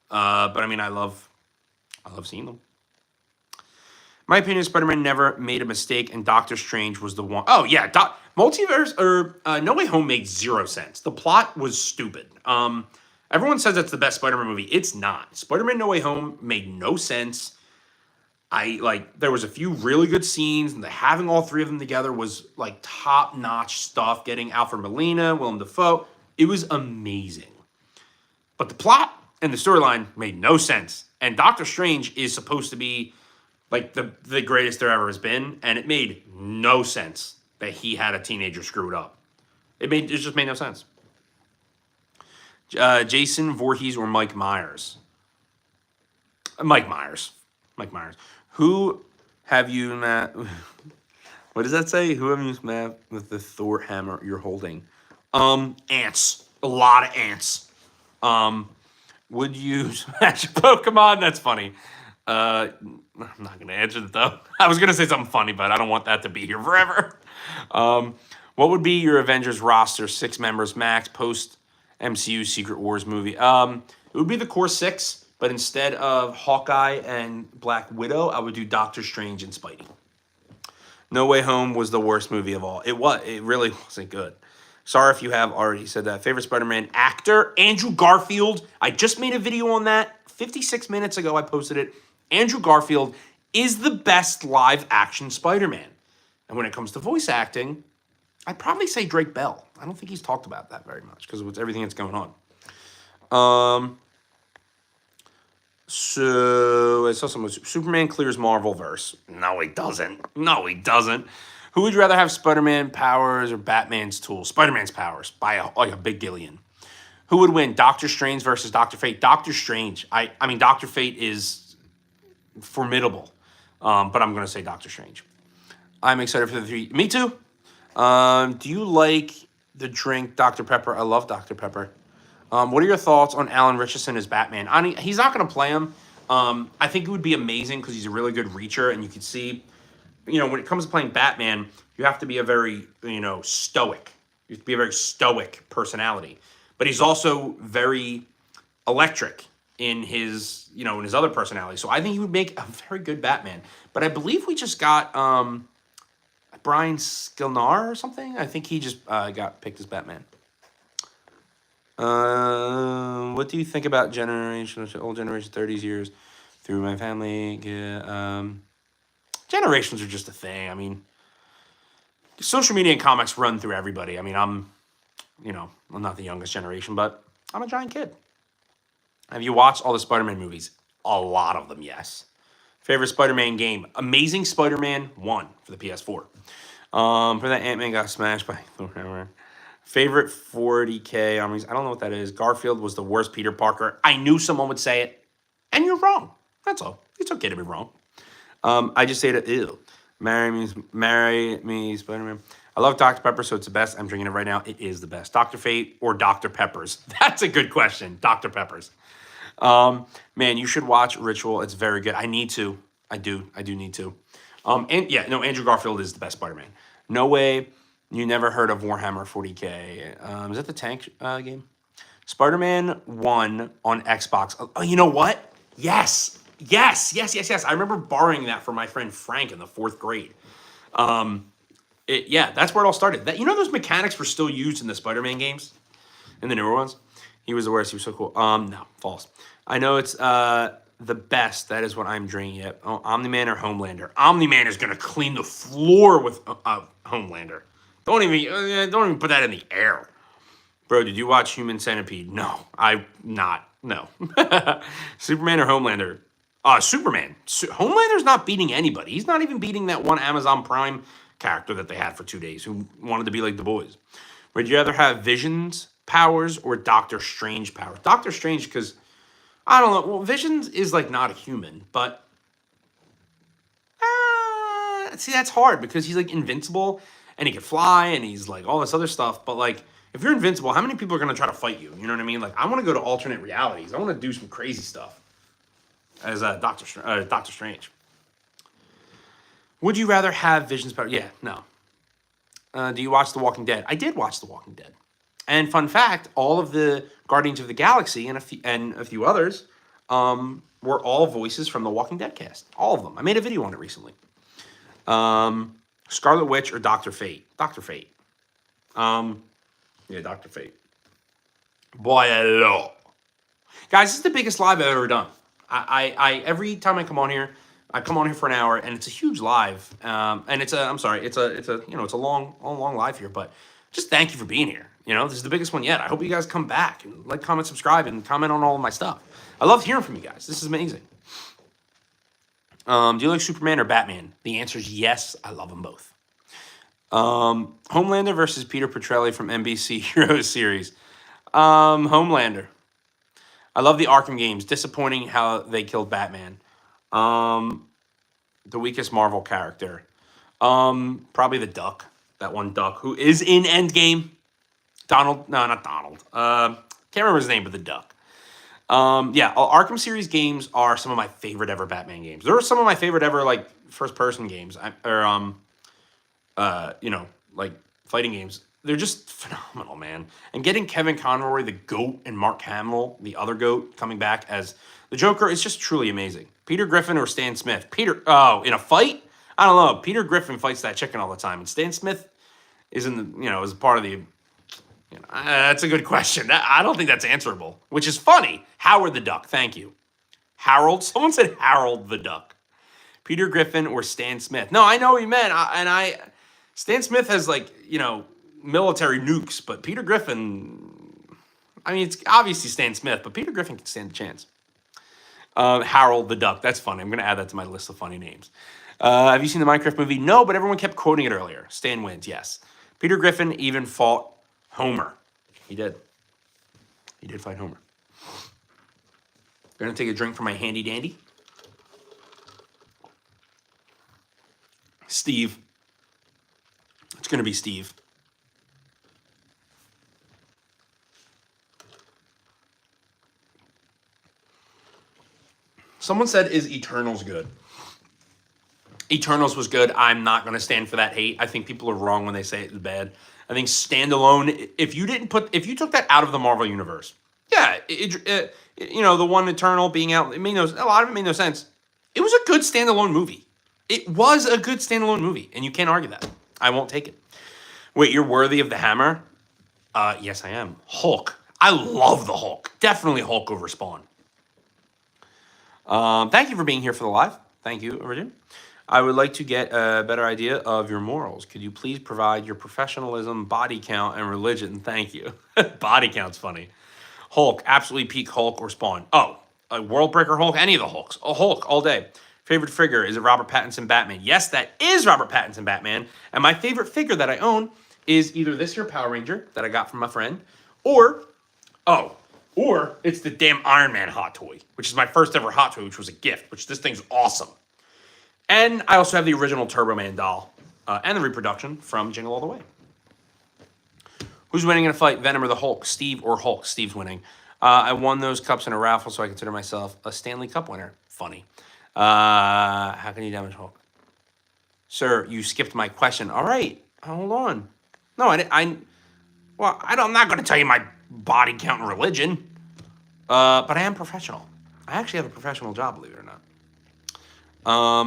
But I mean, I love seeing them. My opinion, Spider-Man never made a mistake, and Doctor Strange was the one. Oh yeah, Multiverse or No Way Home made zero sense. The plot was stupid. Everyone says it's the best Spider-Man movie. It's not. Spider-Man No Way Home made no sense. There was a few really good scenes, and having all three of them together was like top-notch stuff. Getting Alfred Molina, Willem Dafoe, it was amazing. But the plot and the storyline made no sense. And Doctor Strange is supposed to be like the greatest there ever has been, and it made no sense that he had a teenager screw it up. It just made no sense. Jason Voorhees or Mike Myers? Mike Myers. Mike Myers. Who have you met? What does that say? Who have you met with the Thor hammer you're holding? Ants. A lot of ants. Would you smash a Pokemon? That's funny. I'm not going to answer that, though. I was going to say something funny, but I don't want that to be here forever. What would be your Avengers roster? 6 members max, post-MCU Secret Wars movie. It would be the core 6, but instead of Hawkeye and Black Widow, I would do Doctor Strange and Spidey. No Way Home was the worst movie of all. It was. It really wasn't good. Sorry if you have already said that. Favorite Spider-Man actor? Andrew Garfield. I just made a video on that 56 minutes ago. I posted it. Andrew Garfield is the best live-action Spider-Man. And when it comes to voice acting, I'd probably say Drake Bell. I don't think he's talked about that very much because of everything that's going on. So I saw someone. Superman clears Marvelverse. No, he doesn't. No, he doesn't. Who would you rather have, Spider-Man powers or Batman's tools? Spider-Man's powers by a big gillion. Who would win, Doctor Strange versus Doctor Fate? Doctor Strange. I mean, Doctor Fate is formidable, but I'm going to say Doctor Strange. I'm excited for the 3. Me too. Do you like the drink Dr. Pepper? I love Dr. Pepper. What are your thoughts on Alan Richardson as Batman? He's not going to play him. I think it would be amazing because he's a really good reacher, and you can see, when it comes to playing Batman, you have to be a very, stoic. You have to be a very stoic personality. But he's also very electric in his, in his other personality. So I think he would make a very good Batman. But I believe we just got Brian Skilnar or something. I think he just got picked as Batman. What do you think about old generation, 30s years through my family? Yeah, generations are just a thing. I mean, social media and comics run through everybody. I mean, I'm not the youngest generation, but I'm a giant kid. Have you watched all the Spider-Man movies? A lot of them, yes. Favorite Spider-Man game? Amazing Spider-Man 1 for the PS4. For that, Ant-Man got smashed by Thor. Favorite 40K armies? I don't know what that is. Garfield was the worst Peter Parker. I knew someone would say it, and you're wrong. That's all. It's okay to be wrong. I just say it. Ew. Marry me, Spider-Man. I love Dr. Pepper, so it's the best. I'm drinking it right now. It is the best. Dr. Fate or Dr. Pepper's? That's a good question. Dr. Pepper's. Man, you should watch Ritual. It's very good. I need to. I do need to. Andrew Garfield is the best Spider-Man. No way you never heard of Warhammer 40K. Is that the tank game? Spider-Man 1 on Xbox. Oh, you know what? Yes. I remember borrowing that from my friend Frank in the 4th grade. That's where it all started. Those mechanics were still used in the Spider-Man games, in the newer ones. He was the worst. He was so cool. No, false. I know it's the best. That is what I'm drinking at. Oh, Omni-Man or Homelander? Omni-Man is gonna clean the floor with Homelander. Don't even put that in the air, bro. Did you watch Human Centipede? No, I'm not. No. Superman or Homelander? Superman. Homelander's not beating anybody. He's not even beating that one Amazon Prime character that they had for 2 days who wanted to be like the boys. Would you rather have Vision's powers or Doctor Strange powers? Doctor Strange, because I don't know. Well, Visions is like not a human, but see, that's hard because he's like invincible and he can fly and he's like all this other stuff. But like, if you're invincible, how many people are gonna try to fight you? You know what I mean? Like, I want to go to alternate realities. I want to do some crazy stuff as Doctor Strange. Would you rather have Vision's power? Yeah, no. Do you watch The Walking Dead? I did watch The Walking Dead. And fun fact, all of the Guardians of the Galaxy and a few others were all voices from the Walking Dead cast. All of them. I made a video on it recently. Scarlet Witch or Dr. Fate? Dr. Fate. Dr. Fate. By a lot. Guys, this is the biggest live I've ever done. I every time I come on here, I come on here for an hour, and it's a huge live. And I'm sorry, it's a it's a long live here. But just thank you for being here. This is the biggest one yet. I hope you guys come back and like, comment, subscribe, and comment on all of my stuff. I love hearing from you guys. This is amazing. Do you like Superman or Batman? The answer is yes. I love them both. Homelander versus Peter Petrelli from NBC Heroes series. Homelander. I love the Arkham games. Disappointing how they killed Batman. The weakest Marvel character. Probably the Duck. That one Duck who is in Endgame. Donald. No, not Donald. Can't remember his name, but the Duck. Yeah, Arkham series games are some of my favorite ever Batman games. They're some of my favorite ever like first person games. Like fighting games. They're just phenomenal, man. And getting Kevin Conroy, the GOAT, and Mark Hamill, the other GOAT, coming back as the Joker is just truly amazing. Peter Griffin or Stan Smith? In a fight? I don't know. Peter Griffin fights that chicken all the time, and Stan Smith is is part of the. That's a good question. I don't think that's answerable, which is funny. Howard the Duck, thank you. Harold? Someone said Harold the Duck. Peter Griffin or Stan Smith? No, I know what you meant. Stan Smith has military nukes, but Peter Griffin, it's obviously Stan Smith, but Peter Griffin can stand a chance. Harold the Duck, that's funny. I'm going to add that to my list of funny names. Have you seen the Minecraft movie? No, but everyone kept quoting it earlier. Stan wins, yes. Peter Griffin even fought Homer. He did. He did fight Homer. Going to take a drink from my handy dandy. Steve. It's going to be Steve. Someone said, is Eternals good? Eternals was good. I'm not going to stand for that hate. I think people are wrong when they say it was bad. I think standalone, if you took that out of the Marvel universe, yeah, the one Eternal being out, a lot of it made no sense. It was a good standalone movie. It was a good standalone movie, and you can't argue that. I won't take it. Wait, you're worthy of the hammer? Yes, I am. Hulk. I love the Hulk. Definitely Hulk over Spawn. Thank you for being here for the live. Thank you, Origen. I would like to get a better idea of your morals. Could you please provide your professionalism, body count, and religion? Thank you. Body count's funny. Hulk, absolutely peak Hulk or Spawn. Oh, a World Breaker Hulk, any of the Hulks. A Hulk all day. Favorite figure, is it Robert Pattinson Batman? Yes, that is Robert Pattinson Batman. And my favorite figure that I own is either this here Power Ranger that I got from my friend, or it's the damn Iron Man hot toy, which is my first ever hot toy, which was a gift, which this thing's awesome. And I also have the original Turbo Man doll and the reproduction from Jingle All the Way. Who's winning in a fight, Venom or the Hulk? Steve or Hulk? Steve's winning. I won those cups in a raffle, so I consider myself a Stanley Cup winner. Funny. How can you damage Hulk? Sir, you skipped my question. All right, hold on. No, I'm not going to tell you my body count and religion, but I am professional. I actually have a professional job, believe it or not.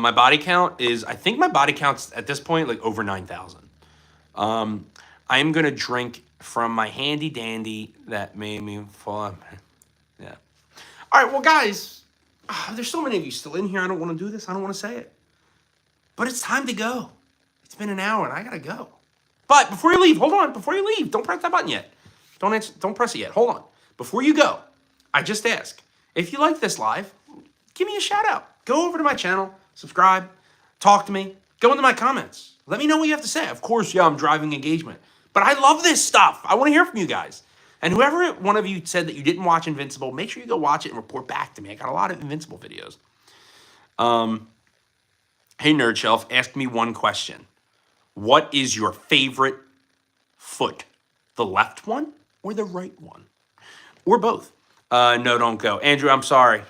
My body count is, I think my body count's at this point like over 9,000. I am going to drink from my handy dandy that made me fall. Yeah. All right, well, guys, there's so many of you still in here. I don't want to do this. I don't want to say it. But it's time to go. It's been an hour and I got to go. But before you leave, hold on. Before you leave, don't press that button yet. Don't press it yet. Hold on. Before you go, I just ask, if you like this live, give me a shout out. Go over to my channel, subscribe, talk to me, go into my comments. Let me know what you have to say. Of course, yeah, I'm driving engagement. But I love this stuff. I want to hear from you guys. And whoever one of you said that you didn't watch Invincible, make sure you go watch it and report back to me. I got a lot of Invincible videos. Hey, NerdShelf, ask me one question. What is your favorite foot? The left one or the right one? Or both? No, don't go. Andrew, I'm sorry.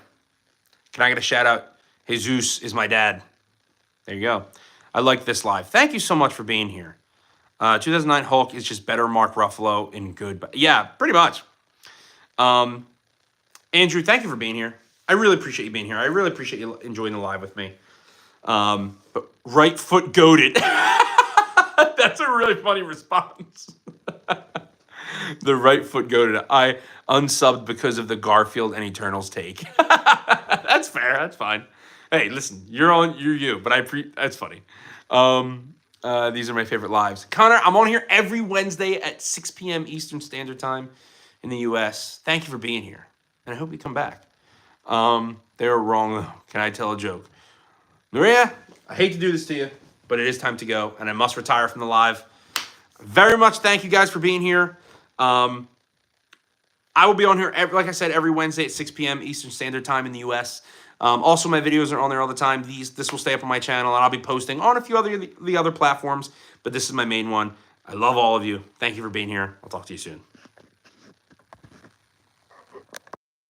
Can I get a shout out? Jesus is my dad. There you go. I like this live. Thank you so much for being here. 2009 Hulk is just better Mark Ruffalo in good. But yeah, pretty much. Andrew, thank you for being here. I really appreciate you being here. I really appreciate you enjoying the live with me. But right foot goated. That's a really funny response. The right foot goated. I unsubbed because of the Garfield and Eternals take. That's fair. That's fine. Hey, listen, you're you, but that's funny. These are my favorite lives. Connor, I'm on here every Wednesday at 6 p.m. Eastern Standard Time in the U.S. Thank you for being here, and I hope you come back. They were wrong, though. Can I tell a joke? Maria, I hate to do this to you, but it is time to go, and I must retire from the live. Very much thank you guys for being here. I will be on here, like I said, every Wednesday at 6 p.m. Eastern Standard Time in the U.S. Also, my videos are on there all the time. This will stay up on my channel, and I'll be posting on a few the other platforms, but this is my main one. I love all of you. Thank you for being here. I'll talk to you soon.